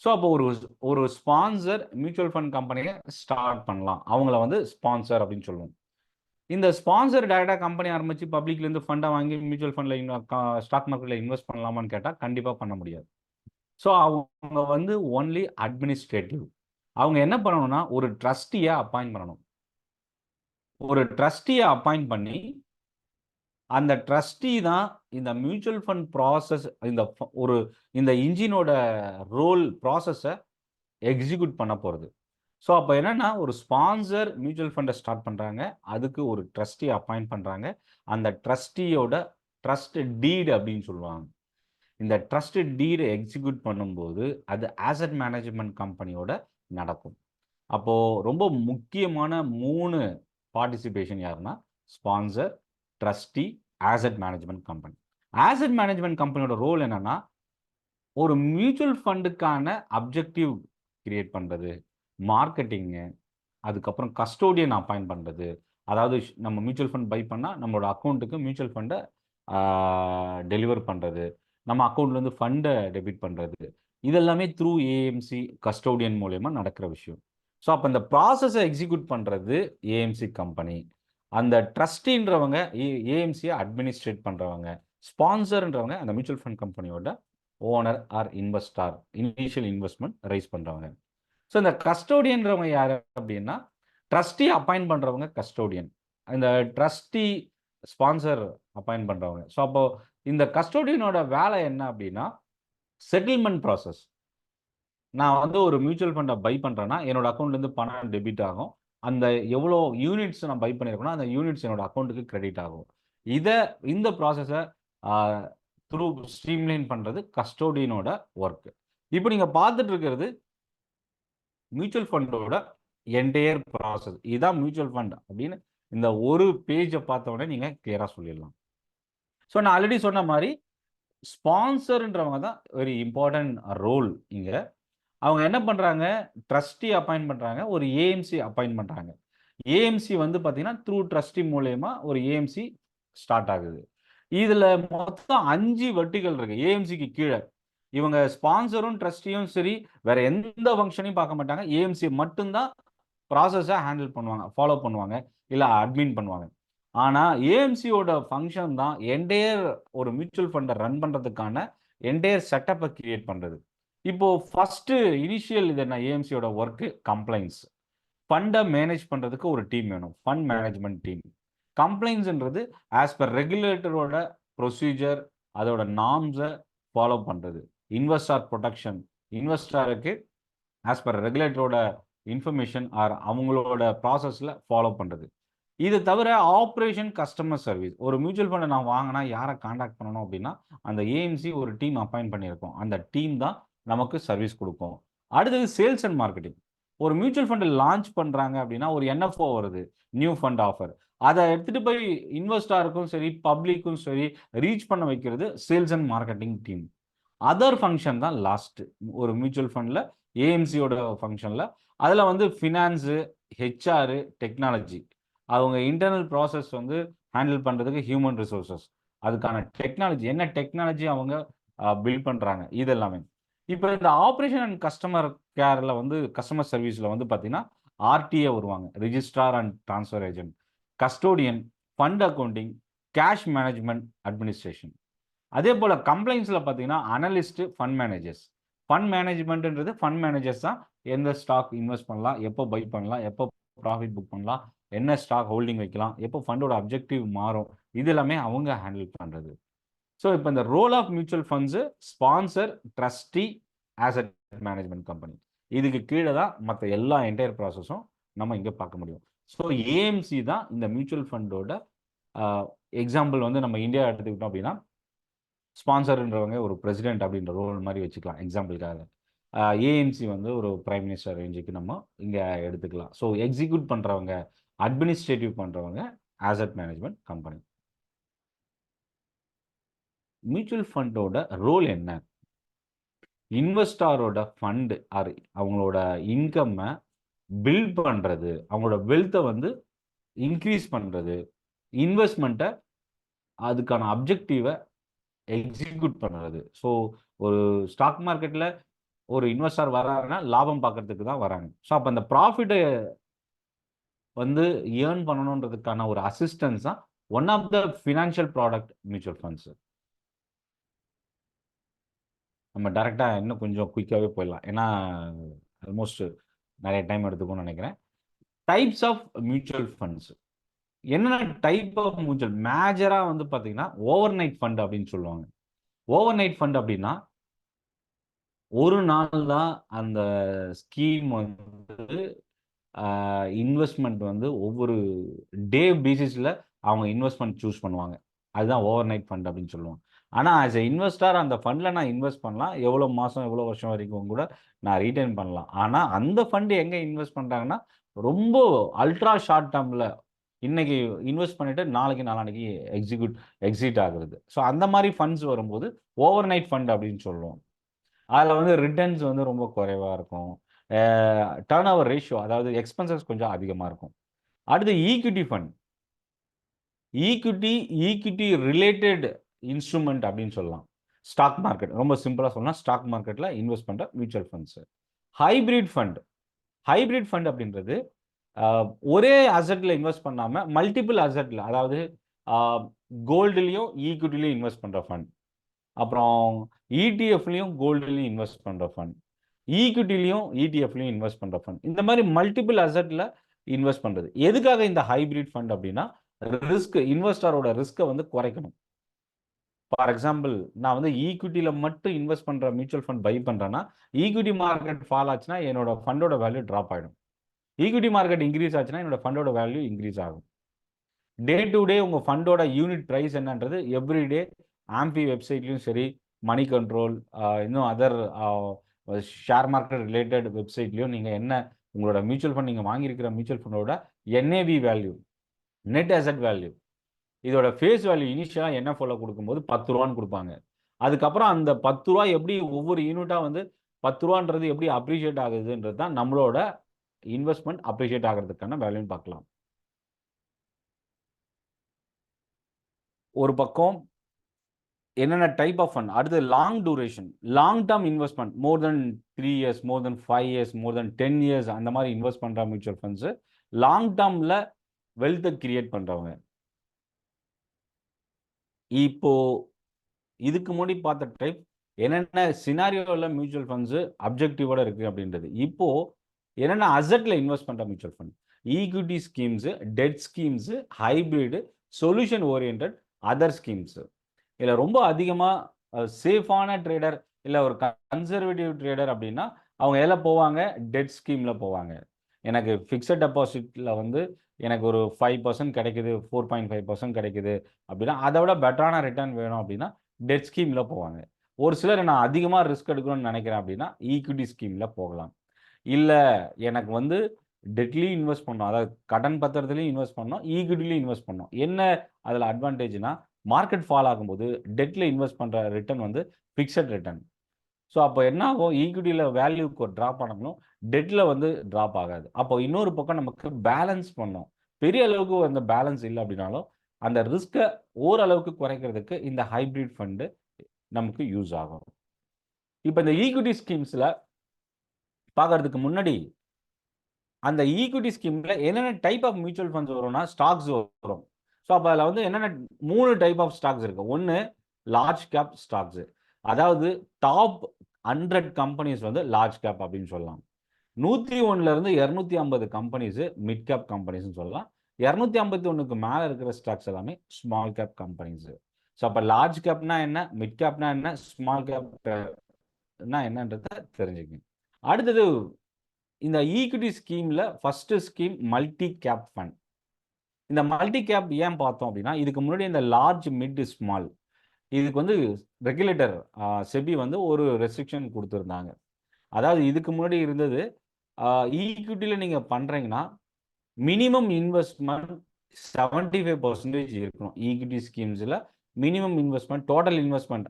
ஸோ அப்போ ஒரு ஒரு ஸ்பான்சர் மியூச்சுவல் ஃபண்ட் கம்பெனியை ஸ்டார்ட் பண்ணலாம், அவங்கள வந்து ஸ்பான்சர் அப்படின்னு சொல்லுவோம். இந்த ஸ்பான்சர் டைரெக்டாக கம்பெனி ஆரம்பித்து பப்ளிக்லேருந்து ஃபண்டை வாங்கி மியூச்சுவல் ஃபண்டில் ஸ்டாக் மார்க்கெட்டில் இன்வெஸ்ட் பண்ணலாமான்னு கேட்டால் கண்டிப்பாக பண்ண முடியாது. ஸோ அவங்க வந்து ஒன்லி அட்மினிஸ்ட்ரேட்டிவ். அவங்க என்ன பண்ணணும்னா ஒரு ட்ரஸ்டியை அப்பாயிண்ட் பண்ணணும். ஒரு ட்ரஸ்டியை அப்பாயிண்ட் பண்ணி அந்த ட்ரஸ்டி தான் இந்த மியூச்சுவல் ஃபண்ட் ப்ராசஸ், இந்த இன்ஜினோட ரோல் ப்ராசஸை எக்ஸிக்யூட் பண்ண போகிறது. ஸோ அப்போ என்னென்னா, ஒரு ஸ்பான்சர் மியூச்சுவல் ஃபண்டை ஸ்டார்ட் பண்ணுறாங்க, அதுக்கு ஒரு ட்ரஸ்டி அப்பாயிண்ட் பண்ணுறாங்க. அந்த ட்ரஸ்டியோட ட்ரஸ்ட் டீடு அப்படின்னு சொல்லுவாங்க. இந்த ட்ரஸ்ட் டீடு எக்ஸிக்யூட் பண்ணும்போது அது ஆசெட் மேனேஜ்மெண்ட் கம்பெனியோட நடக்கும். அப்போது ரொம்ப முக்கியமான 3 பார்ட்டிசிபேஷன் யாருன்னா, sponsor, trustee, asset management company. Asset management கம்பெனியோட ரோல் என்னன்னா, ஒரு மியூச்சுவல் ஃபண்டுக்கான அப்ஜெக்டிவ் கிரியேட் பண்ணுறது, மார்க்கெட்டிங்கு, அதுக்கப்புறம் கஸ்டோடியன் அப்பாயிண்ட் பண்ணுறது. அதாவது நம்ம மியூச்சுவல் ஃபண்ட் பை பண்ணால் நம்மளோட அக்கௌண்ட்டுக்கு மியூச்சுவல் ஃபண்டை டெலிவர் பண்ணுறது, நம்ம அக்கௌண்ட்லேருந்து ஃபண்டை டெபிட் பண்ணுறது, இதெல்லாமே த்ரூ ஏஎம்சி கஸ்டோடியன் மூலயமா நடக்கிற விஷயம். ஸோ அப்போ இந்த ப்ராசஸை எக்ஸிக்யூட் பண்ணுறது ஏஎம்சி கம்பெனி. அந்த ட்ரஸ்டின்றவங்க ஏஎம்சியை அட்மினிஸ்ட்ரேட் பண்ணுறவங்க. ஸ்பான்சர்ன்றவங்க அந்த மியூச்சுவல் ஃபண்ட் கம்பெனியோட owner R investor, initial investment rice பண்ணுறவங்க. ஸோ இந்த கஸ்டோடியன்றவங்க யார் அப்படின்னா, ட்ரஸ்டி அப்பாயிண்ட் பண்ணுறவங்க கஸ்டோடியன். இந்த ட்ரஸ்டி ஸ்பான்சர் அப்பாயிண்ட் பண்ணுறவங்க. ஸோ அப்போ இந்த கஸ்டோடியனோட வேலை என்ன அப்படின்னா, செட்டில்மெண்ட் ப்ராசஸ். நான் வந்து ஒரு மியூச்சுவல் ஃபண்டை பை பண்ணுறேன்னா என்னோட அக்கௌண்ட்லேருந்து பணம் டெபிட் ஆகும். அந்த எவ்வளோ யூனிட்ஸ் நான் பை பண்ணியிருக்கேனோ அந்த யூனிட்ஸ் என்னோட அக்கௌண்ட்டுக்கு கிரெடிட் ஆகும். இந்த ப்ராசஸை த்ரூ ஸ்ட்ரீம்லைன் பண்ணுறது கஸ்டோடியனோட ஒர்க்கு. இப்போ நீங்கள் பார்த்துட்டு இருக்கிறது மியூச்சுவல் ஃபண்டோட என்டையர் ப்ராசஸ். இதுதான் மியூச்சுவல் ஃபண்ட் அப்படின்னு இந்த ஒரு பேஜை பார்த்த உடனே நீங்கள் கிளியராக சொல்லிடலாம். ஸோ நான் ஆல்ரெடி சொன்ன மாதிரி ஸ்பான்சர்ன்றவங்க தான் வெரி இம்பார்ட்டன்ட் ரோல் இங்கே. அவங்க என்ன பண்ணுறாங்க, ட்ரஸ்டி அப்பாயிண்ட் பண்ணுறாங்க, ஒரு ஏஎம்சி அப்பாயிண்ட் பண்ணுறாங்க. ஏஎம்சி வந்து பார்த்தீங்கன்னா த்ரூ ட்ரஸ்டி மூலயமா ஒரு ஏஎம்சி ஸ்டார்ட் ஆகுது. இதில் மொத்தம் 5 வெர்டிகல் இருக்குது ஏஎம்சிக்கு கீழே. இவங்க ஸ்பான்சரும் ட்ரஸ்டியும் சரி வேற எந்த ஃபங்க்ஷனையும் பார்க்க மாட்டாங்க. ஏஎம்சி மட்டும்தான் ப்ராசஸை ஹேண்டில் பண்ணுவாங்க, ஃபாலோ பண்ணுவாங்க, இல்லை அட்மின் பண்ணுவாங்க. ஆனால் ஏஎம்சியோட ஃபங்க்ஷன் தான் என்டையர் ஒரு மியூச்சுவல் ஃபண்டை ரன் பண்ணுறதுக்கான என்டையர் செட்டப்பை கிரியேட் பண்ணுறது. இப்போ ஃபஸ்ட்டு இனிஷியல் இது என்ன ஏஎம்சியோட ஒர்க்கு, கம்ப்ளைண்ட்ஸ். ஃபண்டை மேனேஜ் பண்ணுறதுக்கு ஒரு டீம் வேணும், ஃபண்ட் மேனேஜ்மெண்ட் டீம். கம்ப்ளைண்ட்ஸ்ன்றது ஆஸ் பர் ரெகுலேட்டரோட ப்ரொசீஜர், அதோட நார்ம்ஸை ஃபாலோ பண்ணுறது. இன்வெஸ்டார் ப்ரொடெக்ஷன், இன்வெஸ்டாருக்கு ஆஸ் பர் ரெகுலேட்டரோட இன்ஃபர்மேஷன் ஆர் அவங்களோட ப்ராசஸில் ஃபாலோ பண்ணுறது. இது தவிர ஆப்ரேஷன், கஸ்டமர் சர்வீஸ். ஒரு மியூச்சுவல் ஃபண்டை நான் வாங்கினா யாரை காண்டாக்ட் பண்ணணும் அப்படின்னா அந்த ஏஎம்சி ஒரு டீம் அப்பாயிண்ட் பண்ணியிருக்கோம், அந்த டீம் தான் நமக்கு சர்வீஸ் கொடுக்கும். அடுத்தது சேல்ஸ் அண்ட் மார்க்கெட்டிங். ஒரு மியூச்சுவல் ஃபண்டை லான்ச் பண்ணுறாங்க அப்படின்னா ஒரு என்எஃப்ஓ வருது, நியூ ஃபண்ட் ஆஃபர். அதை எடுத்துகிட்டு போய் இன்வெஸ்டாருக்கும் சரி பப்ளிக்கும் சரி ரீச் பண்ண வைக்கிறது sales and marketing team. Other function தான் லாஸ்ட்டு ஒரு மியூச்சுவல் ஃபண்டில் ஏஎம்சியோட ஃபங்க்ஷனில். அதில் வந்து ஃபினான்ஸு, ஹெச்ஆர், டெக்னாலஜி, அவங்க இன்டர்னல் ப்ராசஸ் வந்து ஹேண்டில் பண்ணுறதுக்கு ஹியூமன் ரிசோர்ஸஸ், அதுக்கான டெக்னாலஜி என்ன டெக்னாலஜி அவங்க பில்ட் பண்ணுறாங்க, இது எல்லாமே. இப்போ இந்த ஆப்ரேஷன் அண்ட் கஸ்டமர் கேரில் வந்து கஸ்டமர் சர்வீஸில் வந்து பார்த்தீங்கன்னா ஆர்டிஏ வருவாங்க, registrar and transfer agent, custodian, fund accounting, cash management, administration. அதே போல் கம்ப்ளைண்ட்ஸில் பார்த்தீங்கன்னா அனலிஸ்ட்டு, ஃபண்ட் மேனேஜர்ஸ். ஃபண்ட் மேனேஜ்மெண்ட்ன்றது ஃபண்ட் மேனேஜர்ஸ் தான் எந்த ஸ்டாக் இன்வெஸ்ட் பண்ணலாம், எப்போ பை பண்ணலாம், எப்போ ப்ராஃபிட் புக் பண்ணலாம், என்ன ஸ்டாக் ஹோல்டிங் வைக்கலாம், எப்போ ஃபண்டோட அப்ஜெக்டிவ் மாறும், இது எல்லாமே அவங்க ஹேண்டில் பண்ணுறது. ஸோ இப்போ இந்த role of mutual funds sponsor, trustee, asset management company, இதுக்கு கீழே தான் மற்ற எல்லா என்டையர் ப்ராசஸும் நம்ம இங்கே பார்க்க முடியும். ஸோ ஏஎம்சி தான் இந்த மியூச்சுவல் ஃபண்டோட எக்ஸாம்பிள். வந்து நம்ம இந்தியா எடுத்துக்கிட்டோம் அப்படின்னா ஸ்பான்சர்ன்றவங்க ஒரு பிரசிடென்ட் அப்படின்ற ரோல் மாதிரி வச்சுக்கலாம் எக்ஸாம்பிளுக்காக. ஏஎம்சி வந்து ஒரு பிரைம் மினிஸ்டர் ரேஞ்சுக்கு நம்ம இங்கே எடுத்துக்கலாம். ஸோ எக்ஸிக்யூட் பண்ணுறவங்க, அட்மினிஸ்ட்ரேட்டிவ் பண்ணுறவங்க ஆசட் மேனேஜ்மெண்ட் கம்பெனி. மியூச்சுவல் ஃபண்டோட ரோல் என்ன? இன்வெஸ்டாரோட ஃபண்டு ஆர் அவங்களோட இன்கம்மை பில்ட் பண்ணுறது, அவங்களோட வெல்த்தை வந்து இன்க்ரீஸ் பண்ணுறது, இன்வெஸ்ட்மெண்ட்டை அதுக்கான அப்ஜெக்டிவை எக்ஸிக்யூட் பண்ணுறது. ஸோ ஒரு ஸ்டாக் மார்க்கெட்டில் ஒரு இன்வெஸ்டர் வராருன்னா லாபம் பார்க்கறதுக்கு தான் வராங்க. ஸோ அப்போ அந்த ப்ராஃபிட்டை வந்து ஏர்ன் பண்ணணுன்றதுக்கான ஒரு அசிஸ்டன்ஸ் தான் one of the financial product mutual funds. நம்ம டைரெக்டாக இன்னும் கொஞ்சம் குயிக்காகவே போயிடலாம், ஏன்னா ஆல்மோஸ்ட் நிறைய டைம் எடுத்துக்கும்னு நினைக்கிறேன். டைப்ஸ் ஆஃப் மியூச்சுவல் ஃபண்ட்ஸ் என்னென்ன டைப் ஆஃப் மியூச்சுவல்? மேஜராக வந்து பார்த்தீங்கன்னா ஓவர் நைட் ஃபண்ட் அப்படின்னு சொல்லுவாங்க. ஓவர் நைட் ஃபண்ட் அப்படின்னா ஒரு நாள் தான் அந்த ஸ்கீம் வந்து இன்வெஸ்ட்மெண்ட் வந்து ஒவ்வொரு டே பேசிஸில் அவங்க இன்வெஸ்ட்மெண்ட் சூஸ் பண்ணுவாங்க. அதுதான் ஓவர் நைட் ஃபண்ட் அப்படின்னு சொல்லுவாங்க. ஆனால் ஆஸ் எ இன்வெஸ்டர் அந்த ஃபண்டில் நான் இன்வெஸ்ட் பண்ணலாம், எவ்வளோ மாதம் எவ்வளோ வருஷம் வரைக்கும் கூட நான் ரீட்டைன் பண்ணலாம். ஆனால் அந்த ஃபண்டு எங்கே இன்வெஸ்ட் பண்ணுறாங்கன்னா ரொம்ப அல்ட்ரா ஷார்ட் டேர்மில் இன்னைக்கு இன்வெஸ்ட் பண்ணிட்டு நாளைக்கு நாளானைக்கு எக்ஸிட் ஆகுறது. ஸோ அந்த மாதிரி ஃபண்ட்ஸ் வரும்போது ஓவர் நைட் ஃபண்ட் அப்படின்னு சொல்லுவோம். அதில் வந்து ரிட்டர்ன்ஸ் வந்து ரொம்ப குறைவாக இருக்கும். டர்ன் ஓவர் ரேஷியோ, அதாவது எக்ஸ்பென்சஸ் கொஞ்சம் அதிகமாக இருக்கும். அடுத்து equity fund. Equity related instrument அப்படின்னு சொல்லலாம். ஸ்டாக் மார்க்கெட், ரொம்ப சிம்பிளாக சொல்லலாம், ஸ்டாக் மார்க்கெட்டில் இன்வெஸ்ட் பண்ணுற mutual funds. Hybrid fund. Hybrid fund அப்படின்றது ஒரே அசட்டில் இன்வெஸ்ட் பண்ணாமல் மல்டிபிள் அசட்டில், அதாவது கோல்டுலேயும் ஈக்விட்டிலையும் இன்வெஸ்ட் பண்ணுற ஃபண்ட், அப்புறம் இடிஎஃப்லையும் கோல்டுலையும் இன்வெஸ்ட் பண்ணுற ஃபண்ட், ஈக்விட்டிலையும் இடிஎஃப்லையும் இன்வெஸ்ட் பண்ணுற ஃபண்ட், இந்த மாதிரி மல்டிபிள் அசட்டில் இன்வெஸ்ட் பண்ணுறது. எதுக்காக இந்த ஹைபிரிட் ஃபண்ட் அப்படின்னா ரிஸ்க், இன்வெஸ்டரோட ரிஸ்க்கை வந்து குறைக்கணும். ஃபார் எக்ஸாம்பிள், நான் வந்து ஈக்விட்டியில் மட்டும் இன்வெஸ்ட் பண்ணுற மியூச்சுவல் ஃபண்ட் பை பண்ணுறேன்னா ஈக்விட்டி மார்க்கெட் ஃபால் ஆச்சுன்னா என்னோட ஃபண்டோட வேல்யூ ட்ராப் ஆகிடும். ஈக்விட்டி மார்க்கெட் இன்க்ரீஸ் ஆச்சுன்னா என்னோட ஃபண்டோட வேல்யூ இன்க்ரீஸ் ஆகும். டே டு டே உங்கள் ஃபண்டோட யூனிட் ப்ரைஸ் என்னன்றது எவ்ரிடே ஆம்பி வெப்சைட்லையும் சரி, மணி கண்ட்ரோல், இன்னும் அதர் ஷேர் மார்க்கெட் ரிலேட்டட் வெப்சைட்லையும் நீங்கள் என்ன உங்களோட மியூச்சுவல் ஃபண்ட், நீங்கள் வாங்கியிருக்கிற மியூச்சுவல் ஃபண்டோட NAV value, net asset value, இதோட ஃபேஸ் வேல்யூ இனிஷியலாக என்எஃப்ஓவில் கொடுக்கும்போது 10 ரூபான்னு கொடுப்பாங்க. அதுக்கப்புறம் அந்த 10 ரூபா எப்படி ஒவ்வொரு யூனிட்டாக வந்து 10 ரூபான்றது எப்படி அப்ரிஷியேட் ஆகுதுன்றது தான் நம்மளோட இன்வெஸ்ட்மெண்ட் அப்ரிஷியேட் ஆகிறதுக்கான வேல்யூன்னு பார்க்கலாம். ஒரு பக்கம் என்னென்ன டைப் ஆஃப் ஃபண்ட். அடுத்து long duration, long term investment, more than 3 years, more than 5 years, more than 10 years, அந்த மாதிரி இன்வெஸ்ட் பண்ணுற மியூச்சுவல் ஃபண்ட்ஸு லாங் டேர்மில் வெல்த்தை கிரியேட் பண்ணுறவங்க. இப்போ இதுக்கு முன்னாடி பார்த்த டைப் என்னென்ன சினாரியோவில் மியூச்சுவல் ஃபண்ட்ஸு அப்ஜெக்டிவோட இருக்குது அப்படின்றது. இப்போது என்னென்ன அசட்டில் இன்வெஸ்ட் பண்ணுற mutual fund, equity schemes, debt schemes, hybrid, solution orient, other schemes. இதில் ரொம்ப அதிகமாக சேஃபான ட்ரேடர் இல்லை ஒரு கன்சர்வேட்டிவ் ட்ரேடர் அப்படின்னா அவங்க எதில் போவாங்க? டெட் ஸ்கீமில் போவாங்க. எனக்கு ஃபிக்ஸட் டெபாசிட்டில் வந்து எனக்கு ஒரு 5% கிடைக்குது, 4.5% கிடைக்குது அப்படின்னா அதை விட பெட்டரான ரிட்டர்ன் வேணும் அப்படின்னா டெட் ஸ்கீமில் போவாங்க. ஒரு சிலர் நான் அதிகமாக ரிஸ்க் எடுக்கணும்னு நினைக்கிறேன் அப்படின்னா ஈக்விட்டி ஸ்கீமில் போகலாம். இல்லை எனக்கு வந்து டெட்லையும் இன்வெஸ்ட் பண்ணணும், அதாவது கடன் பத்திரத்துலையும் இன்வெஸ்ட் பண்ணணும், ஈக்விட்டிலையும் இன்வெஸ்ட் பண்ணணும். என்ன அதில் அட்வான்டேஜ்னா மார்க்கெட் ஃபால் ஆகும்போது டெட்டில் இன்வெஸ்ட் பண்ணுற ரிட்டர்ன் வந்து ஃபிக்ஸட் ரிட்டர்ன். ஸோ அப்போ என்ன ஆகும்? ஈக்விட்டியில் வேல்யூக்கு ட்ராப் ஆனாலும் டெட்டில் வந்து ட்ராப் ஆகாது. அப்போ இன்னொரு பக்கம் நமக்கு பேலன்ஸ் பண்ணோம். பெரிய அளவுக்கு அந்த பேலன்ஸ் இல்லை அப்படின்னாலும் அந்த ரிஸ்க்கை ஓரளவுக்கு குறைக்கிறதுக்கு இந்த ஹைப்ரிட் ஃபண்டு நமக்கு யூஸ் ஆகும். இப்போ இந்த ஈக்விட்டி ஸ்கீம்ஸில் பார்க்கறதுக்கு முன்னாடி அந்த ஈக்விட்டி ஸ்கீமில் என்னென்ன டைப் ஆஃப் மியூச்சுவல் ஃபண்ட்ஸ் வரும்னா ஸ்டாக்ஸ் வரும். ஸோ அப்போ அதில் வந்து என்னென்ன 3 டைப் ஆஃப் ஸ்டாக்ஸ் இருக்குது. ஒன்று லார்ஜ் கேப் ஸ்டாக்ஸு, அதாவது டாப் 100 கம்பெனிஸ் வந்து லார்ஜ் கேப் அப்படின்னு சொல்லலாம். 101 இருந்து 250 கம்பெனிஸு மிட் கேப் கம்பெனிஸ்ன்னு சொல்லலாம். 251க்கு மேலே இருக்கிற ஸ்டாக்ஸ் எல்லாமே ஸ்மால் கேப் கம்பெனிஸ். ஸோ அப்போ லார்ஜ் கேப்னா என்ன, மிட் கேப்னா என்ன, ஸ்மால் கேப்னா என்னன்றத தெரிஞ்சுக்கங்க. அடுத்தது இந்த ஈக்விட்டி ஸ்கீமில் first scheme multi cap fund. இந்த மல்டி கேப் ஏன் பார்த்தோம் அப்படின்னா, இதுக்கு முன்னாடி இந்த லார்ஜ் மிட் ஸ்மால் இதுக்கு வந்து ரெகுலேட்டர் செபி வந்து ஒரு ரெஸ்ட்ரிக்ஷன் கொடுத்துருந்தாங்க. அதாவது இதுக்கு முன்னாடி இருந்தது ஈக்விட்டியில் நீங்கள் பண்ணுறீங்கன்னா மினிமம் இன்வெஸ்ட்மெண்ட் 75% இருக்கணும். ஈக்விட்டி ஸ்கீம்ஸில் மினிமம் இன்வெஸ்ட்மெண்ட், டோட்டல் இன்வெஸ்ட்மெண்ட்.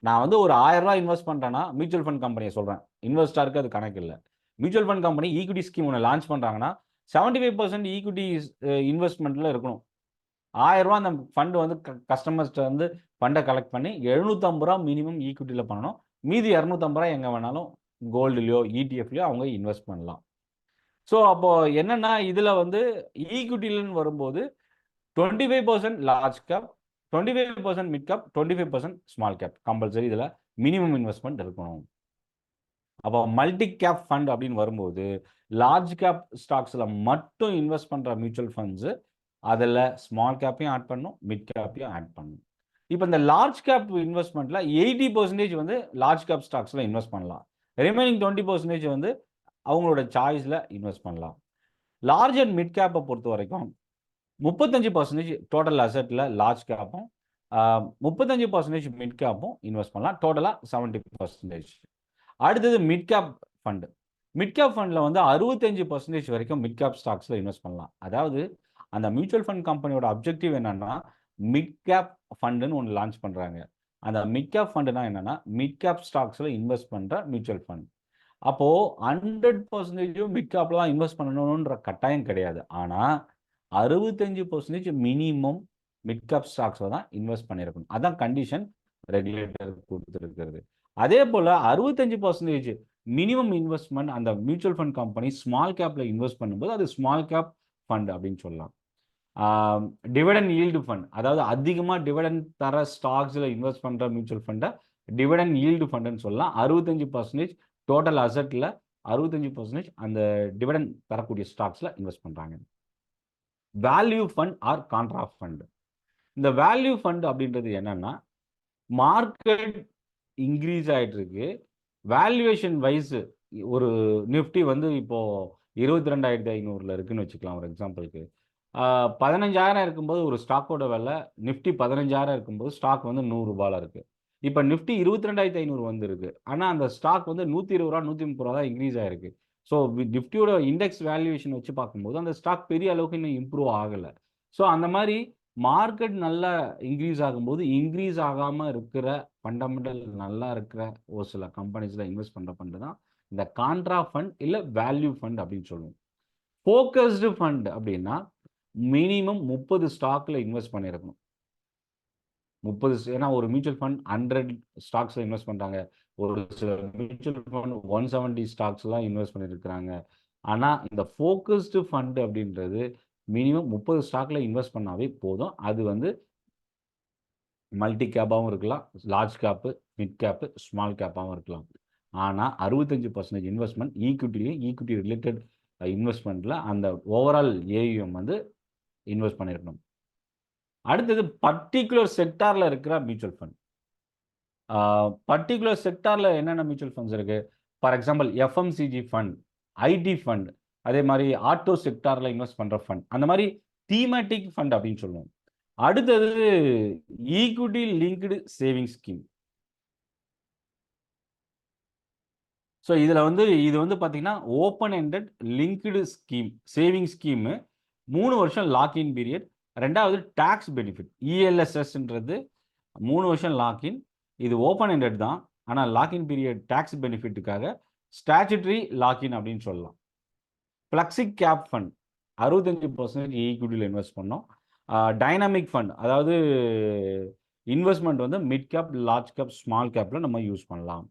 நான் வந்து ஒரு 1000 ரூபாய் இன்வெஸ்ட் பண்ணுறேன்னா மியூச்சுவல் ஃபண்ட் கம்பெனியை சொல்கிறேன், இன்வெஸ்டருக்கு அது கணக்கு இல்லை. Mutual fund company equity scheme ஒன்று லான்ச் பண்ணுறாங்கன்னா 75% ஈக்விட்டி இன்வெஸ்ட்மெண்ட்டில் இருக்கணும். 1000 ரூபா அந்த ஃபண்டு வந்து கஸ்டமர்ஸ்ட்ட வந்து ஃபண்டை கலெக்ட் பண்ணி 750 ரூபா மினிமம் ஈக்விட்டியில் பண்ணணும். மீதி 250 ரூபா எங்கே வேணாலும் கோல்டுலையோ இடிஎஃப்லையோ அவங்க இன்வெஸ்ட் பண்ணலாம். ஸோ அப்போ என்னன்னா இதில் வந்து ஈக்விட்டிலன்னு வரும்போது 25% large cap, 25% mid cap, 25% small cap compulsory இதில் மினிமம் இன்வெஸ்ட்மெண்ட் இருக்கணும். அப்போ மல்டி கேப் ஃபண்ட் அப்படின்னு வரும்போது லார்ஜ் கேப் ஸ்டாக்ஸில் மட்டும் இன்வெஸ்ட் பண்ணுற மியூச்சுவல் ஃபண்ட்ஸு அதில் ஸ்மால் கேப்பையும் ஆட் பண்ணணும், மிட் கேப்பையும் ஆட் பண்ணணும். இப்போ இந்த லார்ஜ் கேப் இன்வெஸ்ட்மெண்ட்டில் 80% வந்து லார்ஜ் கேப் ஸ்டாக்ஸில் இன்வெஸ்ட் பண்ணலாம். ரிமைனிங் 20% வந்து அவங்களோட சாய்ஸில் இன்வெஸ்ட் பண்ணலாம். லார்ஜ் அண்ட் மிட் கேப்பை பொறுத்த வரைக்கும் 35% டோட்டல் அசெட்டில் லார்ஜ் கேப்பும் 35% மிட் கேப்பும் இன்வெஸ்ட் பண்ணலாம். டோட்டலாக 70%. அடுத்தது mid cap fund. Mid cap ஃபண்டில் வந்து 65% வரைக்கும் மிட் கேப் ஸ்டாக்ஸில் இன்வெஸ்ட் பண்ணலாம். அதாவது அந்த மியூச்சுவல் ஃபண்ட் கம்பெனியோட அப்ஜெக்டிவ் என்னன்னா மிட் கேப் ஃபண்டுன்னு ஒன்று லான்ச் பண்ணுறாங்க. அந்த மிட் கேப் ஃபண்டுனா என்னன்னா மிட் கேப் ஸ்டாக்ஸில் இன்வெஸ்ட் பண்ணுற மியூச்சுவல் ஃபண்ட். அப்போது 100% மிட் கேப்பில் தான் இன்வெஸ்ட் பண்ணணுன்ற கட்டாயம் கிடையாது. ஆனால் 65% மினிமம் மிட் கேப் ஸ்டாக்ஸில் தான் இன்வெஸ்ட் பண்ணியிருக்கணும். அதான் கண்டிஷன் ரெகுலேட்டர் கொடுத்துருக்கிறது. அதே போல் 65% மினிமம் இன்வெஸ்ட்மெண்ட் அந்த மியூச்சுவல் ஃபண்ட் கம்பெனி ஸ்மால் கேப்பில் இன்வெஸ்ட் பண்ணும்போது அது ஸ்மால் கேப் ஃபண்ட் அப்படின்னு சொல்லலாம். டிவிடெண்ட் ஈல்டு ஃபண்ட், அதாவது அதிகமாக டிவிடெண்ட் தர ஸ்டாக்ஸில் இன்வெஸ்ட் பண்ணுற மியூச்சுவல் ஃபண்டை டிவிடெண்ட் ஈல்டு ஃபண்டுன்னு சொல்லலாம். 65% டோட்டல் அசெட்டில் 65% அந்த டிவிடெண்ட் தரக்கூடிய ஸ்டாக்ஸில் இன்வெஸ்ட் பண்ணுறாங்க. Value fund R contra fund. இந்த வேல்யூ ஃபண்ட் அப்படின்றது என்னன்னா மார்க்கெட் இன்க்ரீஸ் ஆகிட்டு இருக்கு, வேல்யூவேஷன் வைஸ் ஒரு நிஃப்டி வந்து இப்போ 22,500 இருக்குன்னு வச்சுக்கலாம் ஒரு எக்ஸாம்பிளுக்கு. 15,000 இருக்கும்போது ஒரு ஸ்டாக்கோட விலை நிஃப்டி 15,000 இருக்கும்போது ஸ்டாக் வந்து 100 ரூபாயில் இருக்குது. இப்போ நிஃப்டி 22,500 வந்துருக்கு, ஆனால் அந்த ஸ்டாக் வந்து 120 ரூபா 130 ரூபா தான் இன்க்ரீஸ் ஆகிருக்கு. ஸோ நிஃப்டியோட இண்டெக்ஸ் வேல்யூவேஷன் வச்சு பார்க்கும்போது அந்த ஸ்டாக் பெரிய அளவுக்கு இன்னும் இம்ப்ரூவ் ஆகலை. ஸோ அந்த மாதிரி மார்க்கெட் நல்லா இன்க்ரீஸ் ஆகும்போது இன்க்ரீஸ் ஆகாமல் இருக்கிற ஃபண்டமெண்டல் நல்லா இருக்கிற ஒரு சில கம்பெனிஸில் இன்வெஸ்ட் பண்ணுற ஃபண்டு தான் இந்த கான்ட்ரா ஃபண்ட் இல்லை வேல்யூ ஃபண்ட் அப்படின்னு சொல்லுவோம். ஃபோக்கஸ்டு ஃபண்ட் அப்படின்னா மினிமம் 30 ஸ்டாக்கில் இன்வெஸ்ட் பண்ணியிருக்கணும். 30, ஏன்னா ஒரு மியூச்சுவல் ஃபண்ட் 100 ஸ்டாக்ஸில் இன்வெஸ்ட் பண்ணுறாங்க, ஒரு சில மியூச்சுவல் ஃபண்ட் 170 ஸ்டாக்ஸ்லாம் இன்வெஸ்ட் பண்ணியிருக்கிறாங்க. ஆனால் இந்த ஃபோக்கஸ்டு ஃபண்டு அப்படின்றது மினிமம் 30 ஸ்டாக்ல இன்வெஸ்ட் பண்ணாவே போதும். அது வந்து மல்டி கேப்பாகவும் இருக்கலாம், large cap, mid cap, small கேப்பாகவும் இருக்கலாம். ஆனால் 65% இன்வெஸ்ட்மெண்ட் ஈக்விட்டிலையும் ஈக்விட்டி ரிலேட்டட் இன்வெஸ்ட்மெண்ட்டில் அந்த ஓவரால் ஏயுஎம் வந்து இன்வெஸ்ட் பண்ணியிருக்கணும். அடுத்தது பர்டிகுலர் செக்டாரில் இருக்கிற மியூச்சுவல் ஃபண்ட். பர்டிகுலர் செக்டாரில் என்னென்ன மியூச்சுவல் ஃபண்ட்ஸ் இருக்குது? For example FMCG fund, IT fund, அதே மாதிரி ஆட்டோ செக்டாரில் இன்வெஸ்ட் பண்ணுற ஃபண்ட், அந்த மாதிரி தீமேட்டிக் ஃபண்ட் அப்படின்னு சொல்லுவோம். அடுத்தது equity linked saving scheme. So இதில் வந்து இது வந்து பார்த்தீங்கன்னா open ended linked scheme saving scheme, 3 வருஷம் லாக்இன் பீரியட். ரெண்டாவது டேக்ஸ் பெனிஃபிட் இஎல்எஸ்எஸ்ன்றது 3 வருஷம் லாக்இன். இது ஓப்பன் எண்டட் தான், ஆனால் லாக்இன் பீரியட் டேக்ஸ் பெனிஃபிட்டுக்காக ஸ்டாச்சுட்டரி லாக்இன் அப்படின்னு சொல்லலாம். ஃப்ளெக்ஸி கேப் ஃபண்ட் 65% ஈக்விட்டியில் இன்வெஸ்ட் பண்ணோம். டைனாமிக் ஃபண்ட், அதாவது இன்வெஸ்ட்மெண்ட் வந்து mid cap, large cap, small கேப்பில் நம்ம யூஸ் பண்ணலாம்.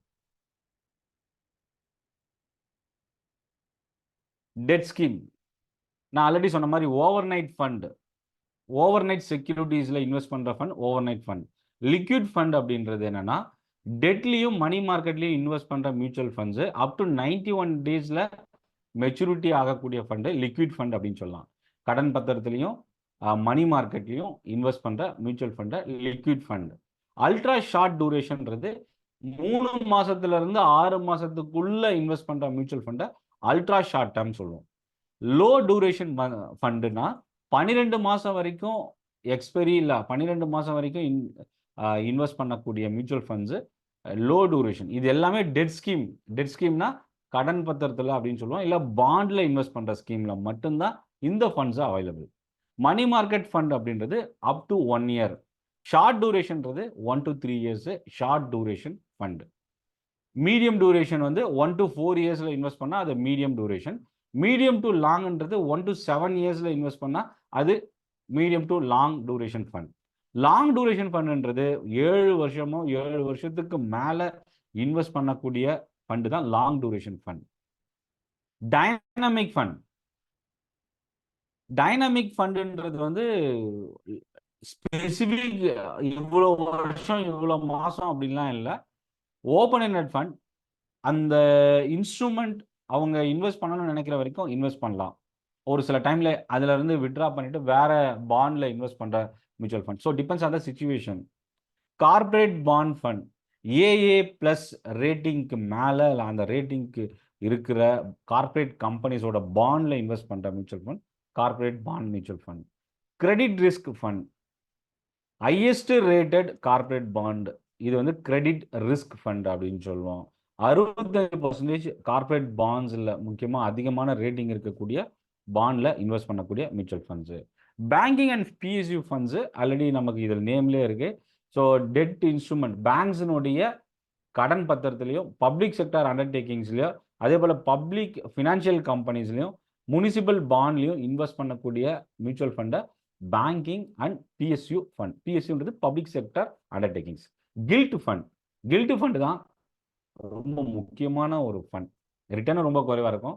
டெட் ஸ்கீம், நான் ஆல்ரெடி சொன்ன மாதிரி overnight fund, overnight செக்யூரிட்டிஸில் இன்வெஸ்ட் பண்ணுற fund overnight fund. Liquid fund அப்படின்றது என்னென்னா டெட்லேயும் மணி மார்க்கெட்லேயும் இன்வெஸ்ட் பண்ணுற மியூச்சுவல் ஃபண்ட்ஸு அப் டு 91 டேஸில் மெச்சூரிட்டி ஆகக்கூடிய ஃபண்டு லிக்விட் ஃபண்ட் அப்படின்னு சொல்லலாம். கடன் பத்திரத்திலையும் மணி மார்க்கெட்லையும் இன்வெஸ்ட் பண்ணுற மியூச்சுவல் ஃபண்டை லிக்விட் ஃபண்ட். அல்ட்ரா ஷார்ட் டூரேஷன்றது 3 மாசத்துலேருந்து 6 மாதத்துக்குள்ளே இன்வெஸ்ட் பண்ணுற மியூச்சுவல் ஃபண்டை அல்ட்ரா ஷார்ட் டேர்ம் சொல்லுவோம். லோ டூரேஷன் ஃபண்டுனா 12 மாதம் வரைக்கும் எக்ஸ்பைரி இல்லை 12 மாதம் வரைக்கும் இன்வெஸ்ட் பண்ணக்கூடிய மியூச்சுவல் ஃபண்ட்ஸு லோ டூரேஷன். இது எல்லாமே டெட் ஸ்கீம்னா கடன் பத்திரத்தில் அப்படின்னு சொல்லுவோம், இல்லை பாண்டில் இன்வெஸ்ட் பண்ணுற ஸ்கீமில் மட்டும்தான் இந்த funds available. Money market fund அப்படின்றது அப் டு 1 இயர். ஷார்ட் டூரேஷன்றது 1 to 3 years short duration fund. Medium duration வந்து 1 to 4 இயர்ஸில் இன்வெஸ்ட் பண்ணால் அது மீடியம் டூரேஷன். மீடியம் டு லாங்ன்றது 1 to 7 இயர்ஸில் இன்வெஸ்ட் பண்ணால் அது medium to long duration fund. Long duration ஃபண்டுன்றது 7 வருஷமோ 7 வருஷத்துக்கு மேலே இன்வெஸ்ட் பண்ணக்கூடிய ஃபண்டு தான் long duration fund. Dynamic fund. Dynamic ஃபண்டுன்றது வந்து ஸ்பெசிஃபிக் இவ்வளோ வருஷம் இவ்வளோ மாதம் அப்படின்லாம் இல்லை. Open ended fund. அந்த இன்ஸ்ட்ருமெண்ட் அவங்க இன்வெஸ்ட் பண்ணணும்னு நினைக்கிற வரைக்கும் இன்வெஸ்ட் பண்ணலாம். ஒரு சில டைமில் அதில் இருந்து விட்ரா பண்ணிவிட்டு வேறு பாண்டில் இன்வெஸ்ட் பண்ணுற mutual fund. So depends on the situation. Corporate bond fund. AA plus ரேட்டிங்க்கு மேலே இல்லை அந்த ரேட்டிங்க்கு இருக்கிற கார்பரேட் கம்பெனிஸோட பாண்டில் இன்வெஸ்ட் பண்ணுற mutual fund corporate bond mutual fund. Credit risk fund. Highest rated corporate bond. இது வந்து கிரெடிட் ரிஸ்க் ஃபண்ட் அப்படின்னு சொல்லுவோம். 65% கார்பரேட் பாண்ட்ஸில் முக்கியமாக அதிகமான ரேட்டிங் இருக்கக்கூடிய பாண்டில் இன்வெஸ்ட் பண்ணக்கூடிய mutual funds. Banking and PSU funds already நமக்கு இதில் நேம்லேயே இருக்குது. ஸோ டெட் இன்ஸ்ட்ருமெண்ட் பேங்க்ஸினுடைய கடன் பத்திரத்துலையும் பப்ளிக் செக்டர் அண்டர்டேக்கிங்ஸ்லையும் அதே போல் பப்ளிக் ஃபினான்ஷியல் கம்பெனிஸ்லையும் முனிசிபல் பாண்ட்லையும் இன்வெஸ்ட் பண்ணக்கூடிய மியூச்சுவல் ஃபண்டை பேங்கிங் அண்ட் பிஎஸ்யூ ஃபண்ட். பிஎஸ்யூன்றது public sector undertakings. Gilt fund. Gilt fund தான் ரொம்ப முக்கியமான ஒரு ஃபண்ட். ரிட்டர்னும் ரொம்ப குறைவாக இருக்கும்.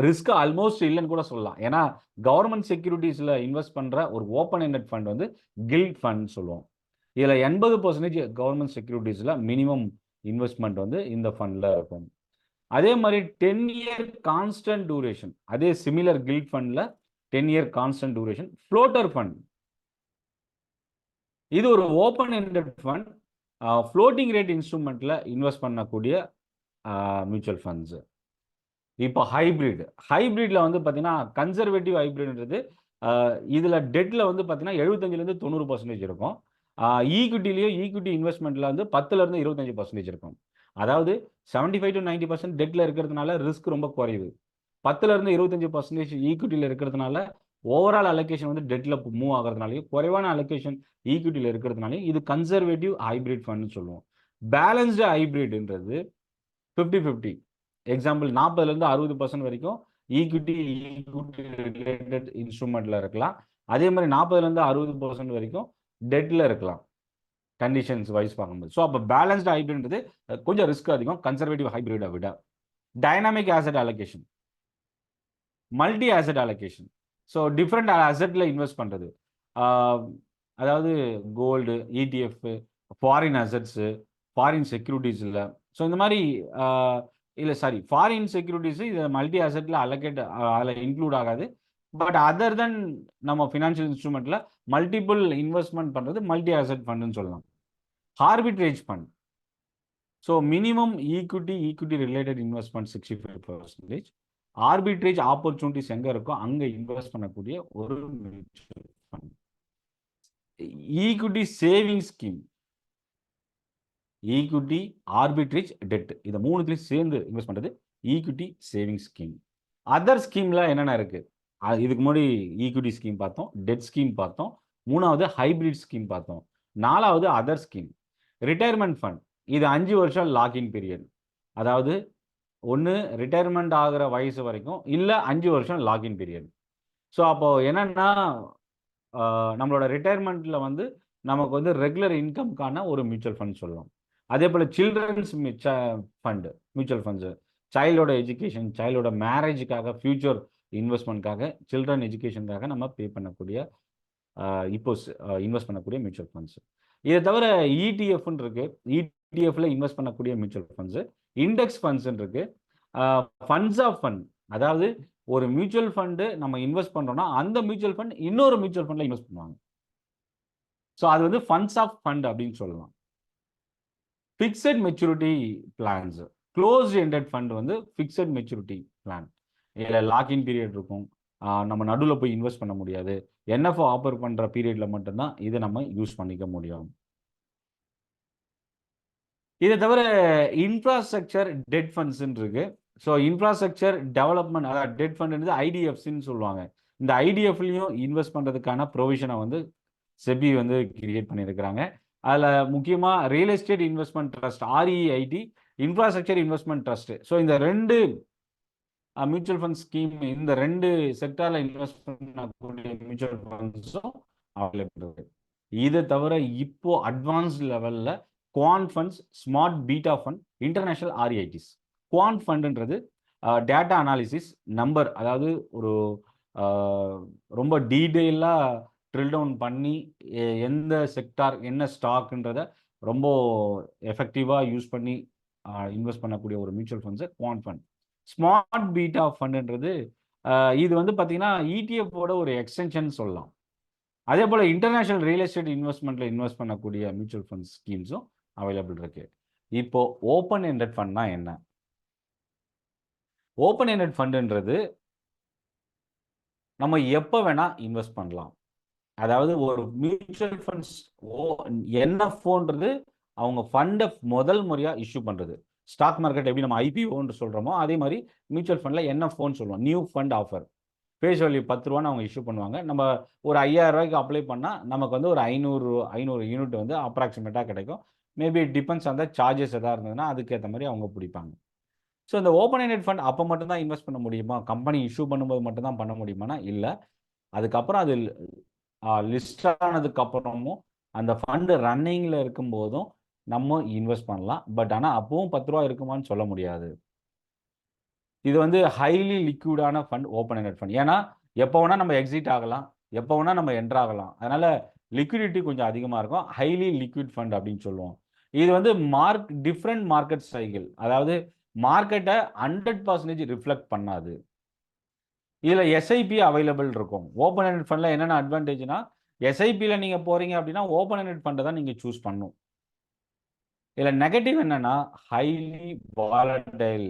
ரிஸ்க் ஆல்மோஸ்ட் இல்லைன்னு கூட சொல்லலாம். ஏன்னா கவர்மெண்ட் செக்யூரிட்டிஸில் இன்வெஸ்ட் பண்ணுற ஒரு ஓப்பன் எண்டட் ஃபண்ட் வந்து கில்ட் ஃபண்ட் சொல்லுவோம். இதில் 80% கவர்மெண்ட் செக்யூரிட்டிஸில் மினிமம் இன்வெஸ்ட்மெண்ட் வந்து இந்த ஃபண்டில் இருக்கும். அதே மாதிரி 10 இயர் கான்ஸ்டன்ட் டூரேஷன். அதே சிமிலர் கில்ட் ஃபண்டில் 10 year constant duration. Floater fund. இது ஒரு open ended fund. Floating rate இன்ஸ்ட்ருமெண்ட்டில் இன்வெஸ்ட் பண்ணக்கூடிய மியூச்சுவல் ஃபண்ட்ஸு. இப்போ ஹைப்ரிடில் வந்து பார்த்தீங்கன்னா கன்சர்வேட்டிவ் ஹைப்ரிட்ன்றது இதில் டெட்டில் வந்து பார்த்தீங்கன்னா 75% 90% இருக்கும். ஈக்விட்டிலையும் ஈக்விட்டி இன்வெஸ்ட்மெண்ட்டில் வந்து 10% 25% இருக்கும். அதாவது 75 to 90% டெட்டில் இருக்கிறதுனால ரிஸ்க் ரொம்ப குறையுது. 10% 25% ஈக்விட்டியில் இருக்கிறதுனால ஓவரால் அலோகேஷன் வந்து டெட்டில் மூவ் ஆகிறதுனாலையும் குறைவான அலோகேஷன் ஈக்விட்டியில் இருக்கிறதுனாலையும் இது கன்சர்வேட்டிவ் ஹைப்ரிட் ஃபண்ட்னு சொல்லுவோம். பேலன்ஸ்டு ஹைப்ரிட்ன்றது 50-50. எக்ஸாம்பிள் 40% 60% வரைக்கும் ஈக்விட்டி ரிலேட்டட் இன்ஸ்ட்ருமெண்ட்டில் இருக்கலாம். அதே மாதிரி 40% 60% வரைக்கும் டெட்டில் இருக்கலாம் கண்டிஷன்ஸ் வைஸ் பார்க்கும்போது. ஸோ அப்போ பேலன்ஸ்டு ஹைப்ரிட்ன்றது கொஞ்சம் ரிஸ்க் அதிகம் கன்சர்வேட்டிவ் ஹைப்ரிடை விட. Dynamic asset allocation. Multi asset allocation. So different அசெட்டில் இன்வெஸ்ட் பண்ணுறது. அதாவது gold, ETF, foreign assets, foreign செக்யூரிட்டிஸில். ஸோ இந்த மாதிரி ஃபாரின் செக்யூரிட்டிஸு இது மல்டி அசெட்டில் அதில் இன்க்ளூட் ஆகாது. பட் அதர் தென் நம்ம ஃபினான்ஷியல் இன்ஸ்ட்ருமெண்ட்டில் மல்டிபிள் இன்வெஸ்ட்மெண்ட் பண்ணுறது மல்டி அசெட் ஃபண்டுன்னு சொல்லலாம். Arbitrage fund. So minimum equity related investment 65%. Arbitrage opportunities எங்கே இருக்கோ அங்கே இன்வெஸ்ட் பண்ணக்கூடிய ஒரு mutual fund. Equity saving scheme. Equity, arbitrage, debt இதை மூணுத்தையும் சேர்ந்து இன்வெஸ்ட் பண்ணுறது ஈக்விட்டி சேவிங் ஸ்கீம். அதர் ஸ்கீமில் என்னென்ன இருக்குது? இதுக்கு முன்னாடி ஈக்விட்டி ஸ்கீம் பார்த்தோம், டெட் ஸ்கீம் பார்த்தோம், 3வது ஹைப்ரிட் ஸ்கீம் பார்த்தோம், 4வது அதர் ஸ்கீம். Retirement fund. இது 5 வருஷம் லாக்இன் பீரியட். அதாவது ஒன்று ரிட்டையர்மெண்ட் ஆகிற வயசு வரைக்கும், இல்லை 5 வருஷம் லாக்இன் பீரியட். ஸோ அப்போது என்னென்னா நம்மளோட ரிட்டையர்மெண்ட்டில் வந்து நமக்கு வந்து ரெகுலர் இன்கம்கான ஒரு மியூச்சுவல் ஃபண்ட் சொல்லலாம். அதே போல் சில்ட்ரன்ஸ் ஃபண்டு மியூச்சுவல் ஃபண்ட்ஸு சைல்டோட எஜுகேஷன், சைல்டோட மேரேஜுக்காக, ஃப்யூச்சர் இன்வெஸ்ட்மெண்ட்காக, சில்ட்ரன் எஜுகேஷனுக்காக நம்ம பே பண்ணக்கூடிய இன்வெஸ்ட் பண்ணக்கூடிய மியூச்சுவல் ஃபண்ட்ஸு. இதை தவிர இடிஎஃப்னு இருக்குது. இடிஎஃப்ல இன்வெஸ்ட் பண்ணக்கூடிய மியூச்சுவல் ஃபண்ட்ஸு. இண்டெக்ஸ் ஃபண்ட்ஸ்ன்னு இருக்குது. Funds of fund. அதாவது ஒரு மியூச்சுவல் ஃபண்டு நம்ம இன்வெஸ்ட் பண்றோம்னா அந்த மியூச்சுவல் ஃபண்ட் இன்னொரு மியூச்சுவல் ஃபண்ட்ல இன்வெஸ்ட் பண்ணுவாங்க. ஸோ அது வந்து ஃபண்ட்ஸ் ஆஃப் ஃபண்ட் அப்படின்னு சொல்லலாம். Fixed maturity plans, closed ended fund வந்து ஃபிக்ஸட் மெச்சூரிட்டி பிளான். இதில் லாக்இன் பீரியட் இருக்கும். நம்ம நடுவில் போய் இன்வெஸ்ட் பண்ண முடியாது. என்எஃப்ஓ ஆஃபர் பண்ணுற பீரியட்ல மட்டும்தான் இதை நம்ம யூஸ் பண்ணிக்க முடியும். இதை தவிர இன்ஃப்ராஸ்ட்ரக்சர் டெட் ஃபண்ட்ஸ்ன்னு இருக்கு. ஸோ இன்ஃப்ராஸ்ட்ரக்சர் டெவலப்மெண்ட், அதாவது டெட் ஃபண்ட் ஐடிஎஃப்சின்னு சொல்லுவாங்க. இந்த ஐடிஎஃப்லையும் இன்வெஸ்ட் பண்ணுறதுக்கான ப்ரொவிஷனை வந்து செபி வந்து கிரியேட் பண்ணியிருக்கிறாங்க. அதில் முக்கியமாக real estate investment trust, REIT, infrastructure investment trust. So இந்த 2 மியூச்சுவல் ஃபண்ட் ஸ்கீம், இந்த 2 செக்டாரில் இன்வெஸ்ட் பண்ணக்கூடிய மியூச்சுவல் ஃபண்ட்ஸும் அவைலபிள் இருக்கு. இதை தவிர இப்போ அட்வான்ஸ்ட் லெவலில் quant funds, smart beta fund, international REITs. Quant ஃபண்டுன்றது டேட்டா அனாலிசிஸ் நம்பர், அதாவது ஒரு ரொம்ப டீட்டெயிலாக ட்ரில் டவுன் பண்ணி எந்த செக்டார் என்ன ஸ்டாக்ன்றத ரொம்ப எஃபெக்டிவாக யூஸ் பண்ணி இன்வெஸ்ட் பண்ணக்கூடிய ஒரு mutual funds quant fund. Smart beta ஃபண்டுன்றது இது வந்து பார்த்தீங்கன்னா ETF-ஓட ஒரு எக்ஸ்டென்ஷன் சொல்லலாம். அதே போல் இன்டர்நேஷனல் ரியல் எஸ்டேட் இன்வெஸ்ட்மெண்ட்டில் இன்வெஸ்ட் பண்ணக்கூடிய மியூச்சுவல் ஃபண்ட் ஸ்கீம்ஸும் அவைலபிள் இருக்கு. இப்போ ஓப்பன் எண்டட் ஃபண்ட்னா என்ன? ஓப்பன் எண்டட் ஃபண்டுன்றது நம்ம எப்போ வேணா இன்வெஸ்ட் பண்ணலாம். அதாவது ஒரு மியூச்சுவல் ஃபண்ட்ஸ் NFOன்றது அவங்க ஃபண்டை முதல் முறையாக இஷ்யூ பண்ணுறது. ஸ்டாக் மார்க்கெட் எப்படி நம்ம IPOன்னு சொல்கிறோமோ அதே மாதிரி மியூச்சுவல் ஃபண்டில் NFOன்னு சொல்லுவோம், new fund offer. Face value 10 ரூபான்னு அவங்க இஷ்யூ பண்ணுவாங்க. நம்ம ஒரு 5000 ரூபாய்க்கு அப்ளை பண்ணால் நமக்கு வந்து ஒரு 500 யூனிட் வந்து அப்ராக்சிமேட்டாக கிடைக்கும். மேபி டிபெண்ட்ஸ் அந்த சார்ஜஸ் எதாவது இருந்ததுன்னா அதுக்கேற்ற மாதிரி அவங்க பிடிப்பாங்க. ஸோ இந்த ஓப்பன் எண்டட் ஃபண்ட் அப்போ மட்டும்தான் இன்வெஸ்ட் பண்ண முடியுமா, கம்பெனி இஷ்யூ பண்ணும்போது மட்டும்தான் பண்ண முடியுமானா இல்லை. அதுக்கப்புறம் அது லிஸ்ட் ஆனதுக்கு அப்புறமும் அந்த ஃபண்டு ரன்னிங்கில் இருக்கும்போதும் நம்ம இன்வெஸ்ட் பண்ணலாம். பட் ஆனால் அப்பவும் 10 ரூபா இருக்குமான்னு சொல்ல முடியாது. இது வந்து ஹைலி லிக்விடான ஃபண்ட், ஓப்பன் எண்டட் ஃபண்ட். ஏன்னா எப்போ வேணால் நம்ம எக்ஸிட் ஆகலாம், எப்போ வேணால் நம்ம என்ட்ரு ஆகலாம். அதனால் லிக்விடிட்டி கொஞ்சம் அதிகமாக இருக்கும். ஹைலி லிக்விட் ஃபண்ட் அப்படின்னு சொல்லுவோம். இது வந்து டிஃப்ரெண்ட் மார்க்கெட் சைக்கிள், அதாவது மார்க்கெட்டை 100% ரிஃப்ளெக்ட் பண்ணாது. இதில் SIP அவைலபிள் இருக்கும். ஓப்பன் எண்டட் ஃபண்டில் என்னென்ன அட்வான்டேஜ்னா, SIPயில் நீங்கள் போகிறீங்க அப்படின்னா ஓப்பன் எண்டட் ஃபண்டை தான் நீங்கள் சூஸ் பண்ணணும். இதில் நெகட்டிவ் என்னன்னா highly volatile,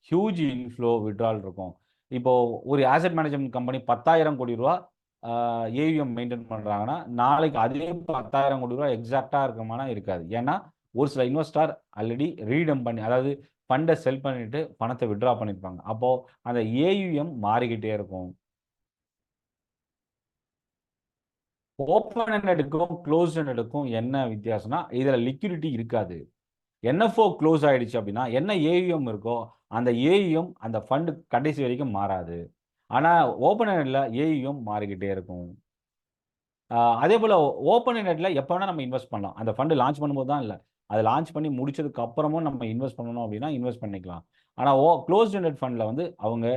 huge inflow, withdrawal இருக்கும். இப்போ ஒரு ஆசெட் மேனேஜ்மெண்ட் கம்பெனி 10,000 கோடி ரூபா AUM மெயின்டைன் பண்ணுறாங்கன்னா நாளைக்கு அதே 10,000 கோடி ரூபா எக்ஸாக்டாக இருக்குமானா இருக்காது. ஏன்னா ஒரு சில இன்வெஸ்டார் ஆல்ரெடி ரீடம் பண்ணி, அதாவது ஃபண்டை செல் பண்ணிட்டு பணத்தை விட்ரா பண்ணியிருப்பாங்க. அப்போது அந்த AUM மாறிக்கிட்டே இருக்கும். ஓப்பன் எண்டடுக்கும் க்ளோஸ் எண்டடுக்கும் என்ன வித்தியாசம்னா, இதில் லிக்விடிட்டி இருக்காது. NFO க்ளோஸ் ஆயிடுச்சு அப்படின்னா என்ன AUM இருக்கோ அந்த AUM அந்த ஃபண்டு கடைசி வரைக்கும் மாறாது. ஆனால் ஓப்பன் எண்டடில் AUM மாறிக்கிட்டே இருக்கும். அதே போல் ஓப்பன் எண்டடில் எப்போ வேணால் நம்ம இன்வெஸ்ட் பண்ணலாம். அந்த ஃபண்டு லான்ச் பண்ணும்போது தான் இல்லை, அது லான்ச் பண்ணி முடிச்சதுக்கு அப்புறமும் நம்ம இன்வெஸ்ட் பண்ணணும் அப்படின்னா இன்வெஸ்ட் பண்ணிக்கலாம். ஆனால் க்ளோஸ்ட் எண்டட் ஃபண்டில் வந்து அவங்க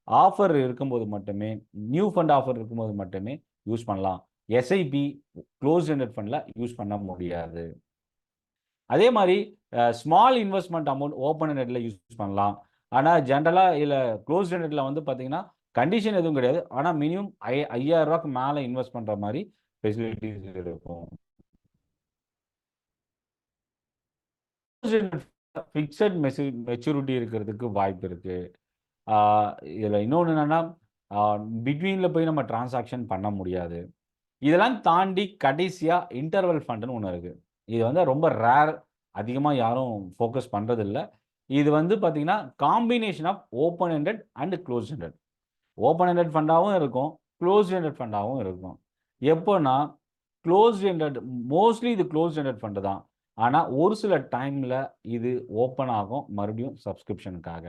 ஆஃபர் இருக்கும்போது மட்டுமே, நியூ ஃபண்ட் ஆஃபர் இருக்கும்போது மட்டுமே யூஸ் பண்ணலாம். SIP க்ளோஸ்ட் எண்டட் ஃபண்டில் யூஸ் பண்ண முடியாது. அதே மாதிரி ஸ்மால் இன்வெஸ்ட்மெண்ட் அமௌண்ட் ஓப்பன் எண்டடில் யூஸ் பண்ணலாம். ஆனால் ஜென்ரலாக இதில் க்ளோஸ்ட் எண்டடில் வந்து பார்த்தீங்கன்னா கண்டிஷன் எதுவும் கிடையாது. ஆனால் மினிமம் 5,000 ரூபாய்க்கு மேலே இன்வெஸ்ட் பண்ணுற மாதிரி ஃபெசிலிட்டிஸ் இருக்கும். ஃபிக்ஸட் மெச்சூரிட்டி இருக்கிறதுக்கு வாய்ப்பு இருக்கு. இதில் இன்னொன்று என்னன்னா பிட்வீனில் போய் நம்ம டிரான்சாக்ஷன் பண்ண முடியாது. இதெல்லாம் தாண்டி கடைசியாக இன்டர்வல் ஃபண்டுன்னு ஒன்று இருக்குது. இது வந்து ரொம்ப ரேர், அதிகமாக யாரும் ஃபோக்கஸ் பண்ணுறதில்ல. இது வந்து பார்த்தீங்கன்னா combination of open ended and close ended. Open ended ஃபண்டாகவும் இருக்கும், க்ளோஸ் எண்டட் ஃபண்டாகவும் இருக்கும். எப்போனா க்ளோஸ் எண்டட், மோஸ்ட்லி இது க்ளோஸ் எண்டட் ஃபண்டு தான். ஆனால் ஒரு சில டைமில் இது ஓப்பன் ஆகும் மறுபடியும் சப்ஸ்கிரிப்ஷனுக்காக.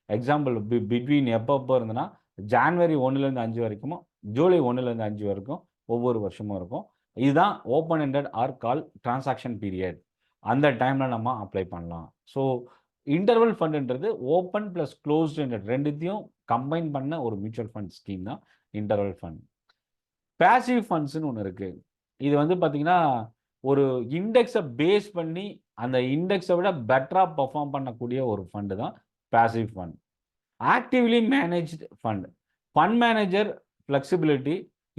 எக்ஸாம்பிள் பிட்வீன் எப்போ இருந்ததுன்னா ஜான்வரி 1லேருந்து 5 வரைக்கும், ஜூலை 1லேருந்து 5 வரைக்கும் ஒவ்வொரு வருஷமும் இருக்கும். இதுதான் open ended or call transaction period. அந்த டைமில் நம்ம அப்ளை பண்ணலாம். ஸோ இன்டர்வல் ஃபண்டுன்றது ஓப்பன் ப்ளஸ் க்ளோஸ்ட் எண்டட் ரெண்டுத்தையும் கம்பைன் பண்ண ஒரு மியூச்சுவல் ஃபண்ட் ஸ்கீம் தான் இன்டர்வல் ஃபண்ட். பேசிவ் ஃபண்ட்ஸ்னு ஒன்று இருக்குது. இது வந்து பார்த்தீங்கன்னா ஒரு இண்டெக்ஸை பேஸ் பண்ணி அந்த இண்டெக்ஸை விட பெட்டராக பர்ஃபார்ம் பண்ணக்கூடிய ஒரு ஃபண்டு தான் passive fund. Actively managed fund. Fund manager flexibility,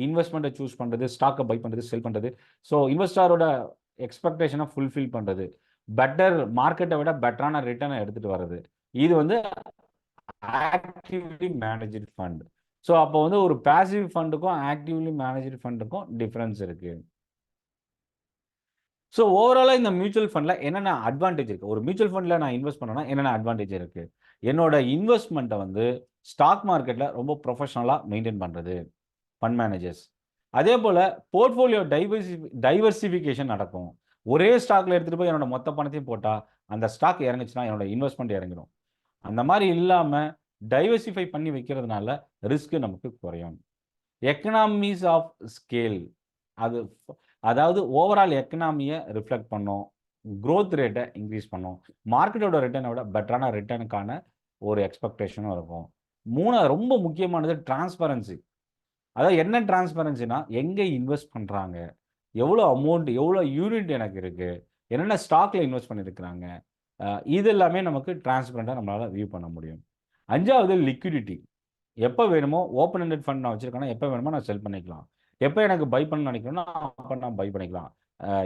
இன்வெஸ்ட்மெண்ட்டை சூஸ் பண்ணுறது, ஸ்டாக்கை பை பண்ணுறது, செல் பண்ணுறது. ஸோ இன்வெஸ்டாரோட எக்ஸ்பெக்டேஷனை ஃபுல்ஃபில் பண்ணுறது, பெட்டர் மார்க்கெட்டை விட பெட்டரான ரிட்டர்னை எடுத்துகிட்டு வர்றது. இது வந்து ஆக்டிவ்லி மேனேஜ்டு ஃபண்ட். ஸோ அப்போ வந்து ஒரு பேசிவ் ஃபண்டுக்கும் ஆக்டிவ்லி மேனேஜ்டு ஃபண்டுக்கும் டிஃப்ரென்ஸ் இருக்குது. ஸோ ஓவராலாக இந்த மியூச்சுவல் ஃபண்டில் என்னென்ன அட்வான்டேஜ் இருக்குது? ஒரு மியூச்சுவல் ஃபண்டில் நான் இன்வெஸ்ட் பண்ணேன்னா என்னென்ன அட்வான்டேஜ் இருக்குது? என்னோட இன்வெஸ்ட்மெண்ட்டை வந்து ஸ்டாக் மார்க்கெட்டில் ரொம்ப ப்ரொஃபஷனலாக மெயின்டைன் பண்ணுறது ஃபண்ட் மேனேஜர்ஸ். அதே போல் போர்ட்ஃபோலியோ டைவர்சிஃபிகேஷன் நடக்கும். ஒரே ஸ்டாக்கில் எடுத்துகிட்டு போய் என்னோட மொத்த பணத்தையும் போட்டால் அந்த ஸ்டாக் இறங்குச்சுன்னா என்னோட இன்வெஸ்ட்மெண்ட் இறங்கிடும். அந்த மாதிரி இல்லாமல் டைவர்சிஃபை பண்ணி வைக்கிறதுனால ரிஸ்க்கு நமக்கு குறையும். எக்கனாமிஸ் ஆஃப் ஸ்கேல், அது அதாவது ஓவரால் எக்கனாமியை ரிஃப்ளெக்ட் பண்ணும், க்ரோத் ரேட்டை இன்க்ரீஸ் பண்ணும், மார்க்கெட்டோட ரிட்டர்னை விட பெட்டரான ரிட்டர்னுக்கான ஒரு எக்ஸ்பெக்டேஷனும் இருக்கும். ரொம்ப முக்கியமானது டிரான்ஸ்பரன்சி. அதாவது என்ன டிரான்ஸ்பரன்சினா, எங்கே இன்வெஸ்ட் பண்ணுறாங்க, எவ்வளோ அமௌண்ட், எவ்வளோ யூனிட் எனக்கு இருக்குது, என்னென்ன ஸ்டாக்கில் இன்வெஸ்ட் பண்ணியிருக்கிறாங்க, இது எல்லாமே நமக்கு டிரான்ஸ்பரண்ட்டாக நம்மளால் வியூ பண்ண முடியும். 5வது லிக்விடிட்டி. எப்போ வேணுமோ ஓப்பன் எண்டட் ஃபண்ட் நான் வச்சுருக்கேன்னா எப்போ வேணுமோ நான் செல் பண்ணிக்கலாம். எப்போ எனக்கு பை பண்ண நினைக்கிறேன்னா அப்போ நான் பை பண்ணிக்கலாம்,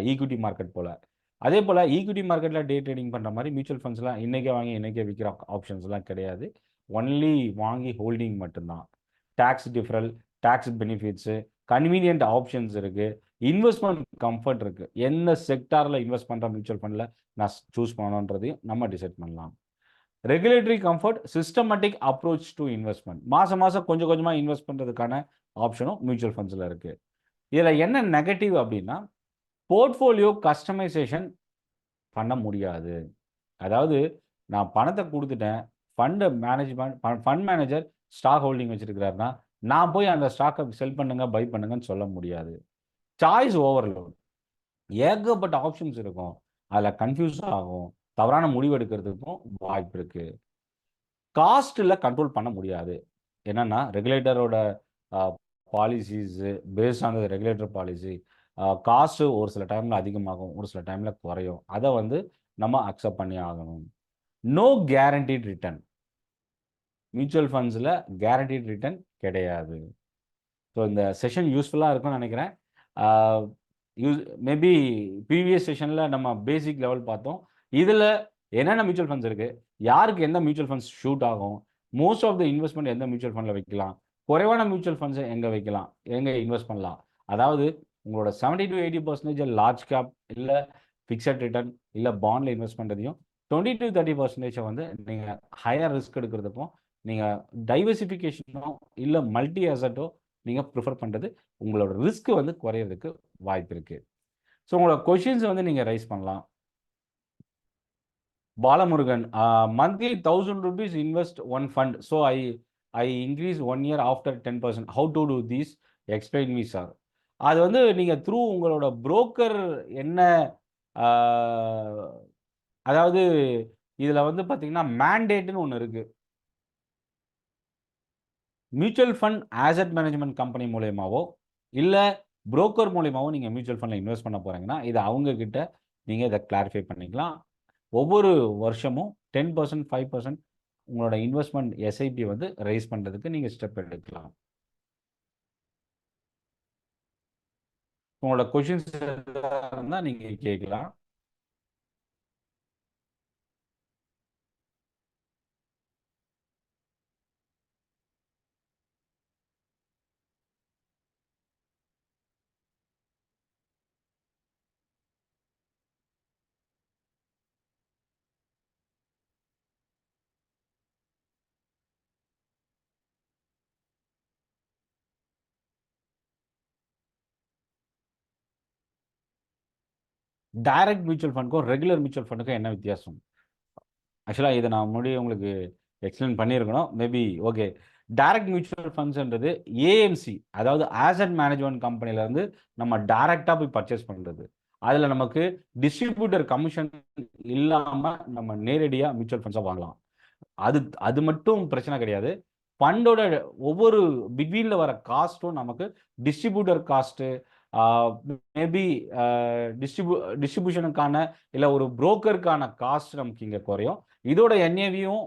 ஈக்விட்டி மார்க்கெட் போல். அதே போல் ஈக்விட்டி மார்க்கெட்டில் டே ட்ரேடிங் பண்ணுற மாதிரி மியூச்சுவல் ஃபண்ட்ஸ்லாம் இன்றைக்கே வாங்கி இன்றைக்கே விற்கிற ஆப்ஷன்ஸ்லாம் கிடையாது. ஒன்லி வாங்கி ஹோல்டிங் மட்டும்தான். Tax deferral, tax benefits, convenient options இருக்குது, இன்வெஸ்ட்மெண்ட் கம்ஃபர்ட் இருக்குது. எந்த செக்டாரில் இன்வெஸ்ட் பண்ணுற மியூச்சுவல் ஃபண்டில் நான் சூஸ் பண்ணணுன்றதையும் நம்ம டிசைட் பண்ணலாம். Regulatory comfort, systematic approach to investment. மாதம் கொஞ்சம் கொஞ்சமாக இன்வெஸ்ட் பண்ணுறதுக்கான ஆப்ஷனும் மியூச்சுவல் ஃபண்ட்ஸில் இருக்குது. இதில் என்ன நெகட்டிவ் அப்படின்னா, போர்ட்ஃபோலியோ கஸ்டமைசேஷன் பண்ண முடியாது. அதாவது நான் பணத்தை கொடுத்துட்டேன், ஃபண்ட் மேனேஜர் ஸ்டாக் ஹோல்டிங் வச்சுருக்கிறாருன்னா நான் போய் அந்த ஸ்டாக்கை செல் பண்ணுங்க, பை பண்ணுங்கன்னு சொல்ல முடியாது. சாய்ஸ் ஓவர்லோட், ஏகப்பட்ட ஆப்ஷன்ஸ் இருக்கும், அதில் கன்ஃபியூஸ் ஆகும், தவறான முடிவு எடுக்கிறதுக்கும் வாய்ப்பு இருக்குது. காஸ்ட்டில் கண்ட்ரோல் பண்ண முடியாது. என்னென்னா ரெகுலேட்டரோட policies based on the regulator policy, cost ஒரு சில டைமில் அதிகமாகும், ஒரு சில டைமில் குறையும். அதை வந்து நம்ம அக்செப்ட் பண்ணி ஆகணும். No guaranteed return. மியூச்சுவல் ஃபண்ட்ஸில் கேரண்டீட் ரிட்டர்ன் கிடையாது. ஸோ இந்த செஷன் யூஸ்ஃபுல்லாக இருக்கும்னு நினைக்கிறேன். மேபி ப்ரீவியஸ் செஷனில் நம்ம பேசிக் லெவல் பார்த்தோம். இதில் என்னென்ன மியூச்சுவல் ஃபண்ட்ஸ் இருக்குது, யாருக்கு எந்த மியூச்சுவல் ஃபண்ட்ஸ் ஷூட் ஆகும், மோஸ்ட் ஆஃப் த இன்வெஸ்ட்மெண்ட் எந்த மியூச்சுவல் ஃபண்டில் வைக்கலாம், குறைவான மியூச்சுவல் ஃபண்ட்ஸை எங்கே வைக்கலாம், எங்கே இன்வெஸ்ட் பண்ணலாம். அதாவது உங்களோட 70 to 80% லார்ஜ் கேப் இல்லை ஃபிக்ஸட் ரிட்டர்ன் இல்லை பாண்டில் இன்வெஸ்ட் பண்ணுறதையும் 20 to 30% வந்து நீங்கள் ஹையர் ரிஸ்க் எடுக்கிறதுக்கும் நீங்கள் டைவர்சிஃபிகேஷனோ இல்லை மல்டி அசட்டோ நீங்கள் ப்ரிஃபர் பண்ணுறது உங்களோட ரிஸ்க் வந்து குறையிறதுக்கு வாய்ப்பு இருக்குது. ஸோ உங்களோட கொஷின்ஸ் வந்து நீங்கள் ரைஸ் பண்ணலாம். Balamurugan, monthly 1000 rupees invest one fund, so I increase 1 year after 10%. How to do this? Explain me, sir. அது வந்து நீங்கள் த்ரூ உங்களோட புரோக்கர் என்ன, அதாவது இதில் வந்து பார்த்தீங்கன்னா மேண்டேட்னு ஒன்று இருக்குது. Mutual fund asset management company மூலயமாவோ இல்லை புரோக்கர் மூலயமாவோ நீங்கள் மியூச்சுவல் ஃபண்டில் இன்வெஸ்ட் பண்ண போகிறீங்கன்னா இதை அவங்கக்கிட்ட நீங்கள் இதை கிளாரிஃபை பண்ணிக்கலாம். ஒவ்வொரு வருஷமும் 10%, 5% உங்களோட இன்வெஸ்ட்மெண்ட் எஸ்ஐபி வந்து ரைஸ் பண்ணுறதுக்கு நீங்கள் ஸ்டெப் எடுக்கலாம். உங்களோட கொஷின்ஸ் இருந்தால் நீங்கள் கேட்கலாம். டைரக்ட் மியூச்சுவல் ஃபண்டுக்கும் ரெகுலர் மியூச்சுவல் ஃபண்டுக்கும் என்ன வித்தியாசம்? ஆக்சுவலாக இதை நான் முன்னாடி உங்களுக்கு எக்ஸ்பிளைன் பண்ணியிருக்கணும், மேபி. ஓகே, டைரக்ட் மியூச்சுவல் ஃபண்ட்ஸ்ன்றது ஏஎம்சி, அதாவது ஆசட் மேனேஜ்மெண்ட் கம்பெனிலேருந்து நம்ம டைரெக்டாக போய் பர்ச்சேஸ் பண்ணுறது. அதில் நமக்கு டிஸ்ட்ரிபியூட்டர் கமிஷன் இல்லாமல் நம்ம நேரடியாக மியூச்சுவல் ஃபண்ட்ஸாக வாங்கலாம். அது மட்டும் பிரச்சனை கிடையாது. ஃபண்டோட ஒவ்வொரு பிட்வீனில் வர காஸ்ட்டும் நமக்கு டிஸ்ட்ரிபியூட்டர் காஸ்ட்டு, மேபி டிஸ்ட்ரிபியூஷனுக்கான இல்லை ஒரு புரோக்கருக்கான காஸ்ட் நமக்கு இங்கே குறையும். இதோட என்ஏவியும்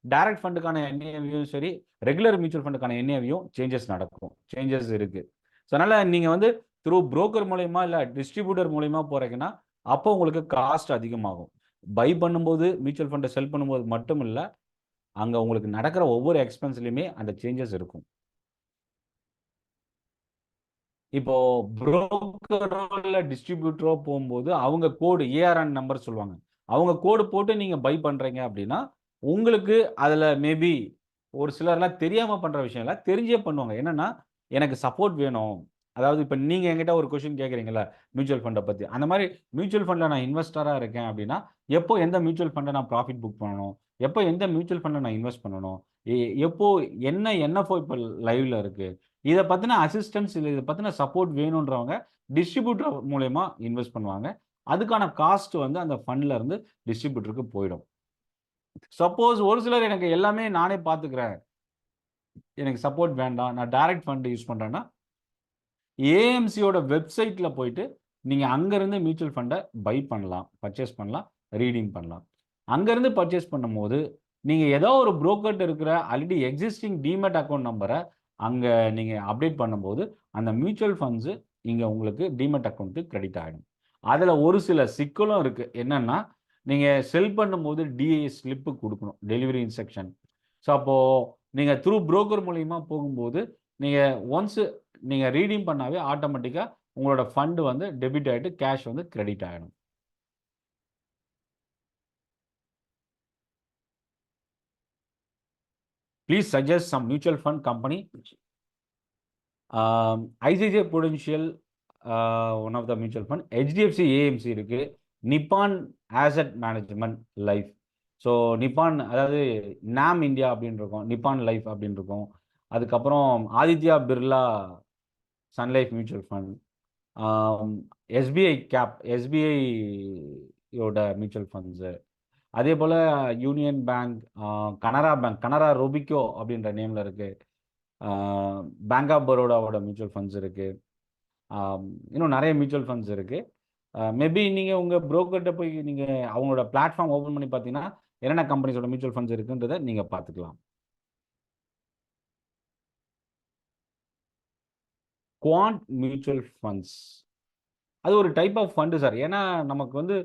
டைரக்ட் ஃபண்டுக்கான என்ஏவியும் சரி, ரெகுலர் மியூச்சுவல் ஃபண்டுக்கான என்ஏவியும் சேஞ்சஸ் இருக்கு. ஸோ அதனால நீங்க வந்து த்ரூ புரோக்கர் மூலயமா இல்லை டிஸ்ட்ரிபியூட்டர் மூலயமா போறீங்கன்னா அப்போ உங்களுக்கு காஸ்ட் அதிகமாகும். பை பண்ணும்போது மியூச்சுவல் ஃபண்டை செல் பண்ணும்போது மட்டும் இல்லை, அங்கே உங்களுக்கு நடக்கிற ஒவ்வொரு எக்ஸ்பென்ஸ்லையுமே அந்த சேஞ்சஸ் இருக்கும். இப்போ புரோக்கரோ இல்லை டிஸ்ட்ரிபியூட்டரோ போகும்போது அவங்க கோடு ஏஆர்என் நம்பர் சொல்லுவாங்க. அவங்க கோடு போட்டு நீங்க பை பண்றீங்க அப்படின்னா உங்களுக்கு அதுல மேபி ஒரு சிலர்லாம் தெரியாம பண்ற விஷயம் இல்ல, தெரிஞ்சே பண்ணுவாங்க. என்னன்னா எனக்கு சப்போர்ட் வேணும். அதாவது இப்ப நீங்க என்கிட்ட ஒரு கொஸ்டின் கேட்குறீங்கல்ல மியூச்சுவல் ஃபண்டை பத்தி. அந்த மாதிரி மியூச்சுவல் ஃபண்ட்ல நான் இன்வெஸ்டரா இருக்கேன் அப்படின்னா எப்போ எந்த மியூச்சுவல் ஃபண்டை நான் ப்ராஃபிட் புக் பண்ணணும், எப்போ எந்த மியூச்சுவல் ஃபண்டை நான் இன்வெஸ்ட் பண்ணணும், எப்போ என்ன என்எஃப்ஓ இப்போ லைவ்ல இருக்கு, இதை பத்தின அசிஸ்டன்ஸ் இல்லை இதை பத்தின சப்போர்ட் வேணுன்றவங்க டிஸ்ட்ரிபியூட்டர் மூலயமா இன்வெஸ்ட் பண்ணுவாங்க. அதுக்கான காஸ்ட் வந்து அந்த ஃபண்ட்ல இருந்து டிஸ்ட்ரிபியூட்டருக்கு போயிடும். சப்போஸ் ஒரு சிலர் எனக்கு எல்லாமே நானே பார்த்துக்கிறேன், எனக்கு சப்போர்ட் வேண்டாம், நான் டைரக்ட் ஃபண்ட் யூஸ் பண்றேன்னா ஏஎம்சியோட வெப்சைட்ல போயிட்டு நீங்க அங்கிருந்து மியூச்சுவல் ஃபண்டை பை பண்ணலாம், பர்ச்சேஸ் பண்ணலாம், ரீடீம் பண்ணலாம். அங்கிருந்து பர்ச்சேஸ் பண்ணும்போது நீங்க ஏதோ ஒரு புரோக்கர்ட்ட இருக்கிற ஆல்ரெடி எக்ஸிஸ்டிங் டிமேட் அக்கௌண்ட் நம்பரை அங்க நீங்க அப்டேட் பண்ணும்போது அந்த மியூச்சுவல் ஃபண்ட்ஸ் இங்க உங்களுக்கு டிமேட் அக்கௌண்ட்டுக்கு கிரெடிட் ஆகிடும். அதுல ஒரு சில சிக்கலும் இருக்கு. என்னன்னா நீங்க செல் பண்ணும்போது டிஏ ஸ்லிப்பு கொடுக்கணும், டெலிவரி இன்ஸ்ட்ரக்ஷன். ஸோ அப்போ நீங்க த்ரூ புரோக்கர் மூலியமா போகும்போது நீங்க ஒன்ஸ் நீங்க ரீடீம் பண்ணாவே ஆட்டோமேட்டிக்கா உங்களோட ஃபண்ட் வந்து டெபிட் ஆயிட்டு கேஷ் வந்து கிரெடிட் ஆகிடும். Please suggest some mutual fund company. ICICI Prudential one of the mutual fund, HDFC AMC இருக்கு, Nippon asset management life. So Nippon அதாவது நாம் இந்தியா அப்படின்னு இருக்கும், நிப்பான் லைஃப் அப்படின்னு இருக்கும். அதுக்கப்புறம் Aditya Birla Sun Life mutual fund, SBI cap, எஸ்பிஐயோட மியூச்சுவல் ஃபண்ட்ஸு, அதே போல் Union bank, Canara bank, Canara Robeco அப்படின்ற நேமில் இருக்குது, பேங்க் ஆஃப் பரோடாவோட மியூச்சுவல் ஃபண்ட்ஸ் இருக்குது, இன்னும் நிறைய மியூச்சுவல் ஃபண்ட்ஸ் இருக்குது. மேபி நீங்கள் உங்கள் புரோக்கர்கிட்ட போய் நீங்கள் அவங்களோட பிளாட்ஃபார்ம் ஓப்பன் பண்ணி பார்த்தீங்கன்னா என்னென்ன கம்பெனிஸோட மியூச்சுவல் ஃபண்ட்ஸ் இருக்குன்றதை நீங்கள் பார்த்துக்கலாம். குவாண்ட் மியூச்சுவல் ஃபண்ட்ஸ் அது ஒரு டைப் ஆஃப் ஃபண்டு சார். ஏன்னா நமக்கு வந்து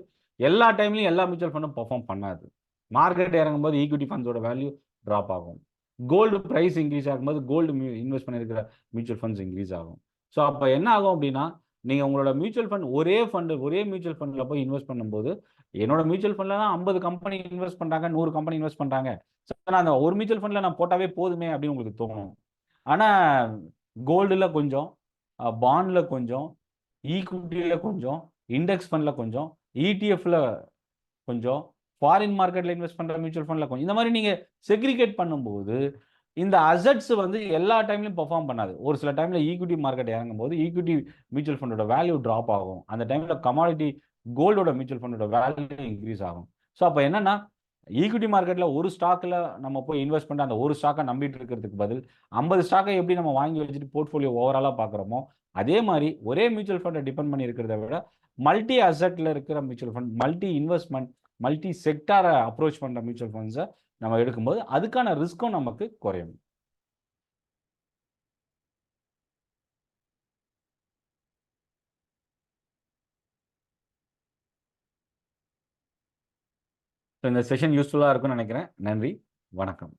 எல்லா டைம்லையும் எல்லா மியூச்சுவல் ஃபண்டும் பெர்ஃபார்ம் பண்ணாது. மார்க்கெட் இறங்கும்போது ஈக்விட்டி ஃபண்ட்ஸோட வேல்யூ ட்ராப் ஆகும். கோல்டு ப்ரைஸ் இன்க்ரீஸ் ஆகும்போது கோல்டு இன்வெஸ்ட் பண்ணியிருக்கிற மியூச்சுவல் ஃபண்ட்ஸ் இன்க்ரீஸ் ஆகும். ஸோ அப்போ என்ன ஆகும் அப்படின்னா நீங்கள் உங்களோட மியூச்சுவல் ஃபண்ட் ஒரே மியூச்சுவல் ஃபண்டில் போய் இன்வெஸ்ட் பண்ணும்போது என்னோட மியூச்சுவல் ஃபண்டில் தான் 50 கம்பெனி இன்வெஸ்ட் பண்ணுறாங்க, 100 கம்பெனி இன்வெஸ்ட் பண்ணுறாங்க, ஸோ நான் அந்த ஒரு மியூச்சுவல் ஃபண்டில் நான் போட்டாவே போதுமே அப்படின்னு உங்களுக்கு தோணும். ஆனால் கோல்டில் கொஞ்சம், பாண்டில் கொஞ்சம், ஈக்விட்டியில் கொஞ்சம், இண்டெக்ஸ் ஃபண்டில் கொஞ்சம், இடிஎஃப்ல கொஞ்சம், ஃபாரின் மார்க்கெட்டில் இன்வெஸ்ட் பண்ணுற மியூச்சுவல் ஃபண்டில் கொஞ்சம், இந்த மாதிரி நீங்கள் செக்ரிகேட் பண்ணும்போது இந்த அசட்ஸ் வந்து எல்லா டைம்லையும் பெர்ஃபார்ம் பண்ணாது. ஒரு சில டைமில் ஈக்விட்டி மார்க்கெட் இறங்கும் போது ஈக்விட்டி மியூச்சுவல் ஃபண்டோட வேல்யூ ட்ராப் ஆகும். அந்த டைமில் கமாடிட்டி கோல்டோட மியூச்சுவல் ஃபண்டோட வேல்யூ இன்க்ரீஸ் ஆகும். ஸோ அப்போ என்னன்னா ஈக்விட்டி மார்க்கெட்டில் ஒரு ஸ்டாக்கில் நம்ம போய் இன்வெஸ்ட் பண்ணி அந்த ஒரு ஸ்டாக்கை நம்பிட்டு இருக்கிறதுக்கு பதில் 50 ஸ்டாக்கை எப்படி நம்ம வாங்கி வச்சுட்டு போர்ட்ஃபோலியோ ஓவராலாக பார்க்குறோமோ அதே மாதிரி ஒரே மியூச்சுவல் ஃபண்டை டிபெண்ட் பண்ணி இருக்கிறத விட மல்டி அசெட்டில் இருக்கிற mutual fund, multi investment, multi செக்டாரை அப்ரோச் பண்ணுற மியூச்சுவல் ஃபண்ட்ஸை நம்ம எடுக்கும்போது அதுக்கான ரிஸ்க்கும் நமக்கு குறையும். இந்த செஷன் யூஸ்ஃபுல்லாக இருக்கும்னு நினைக்கிறேன். நன்றி, வணக்கம்.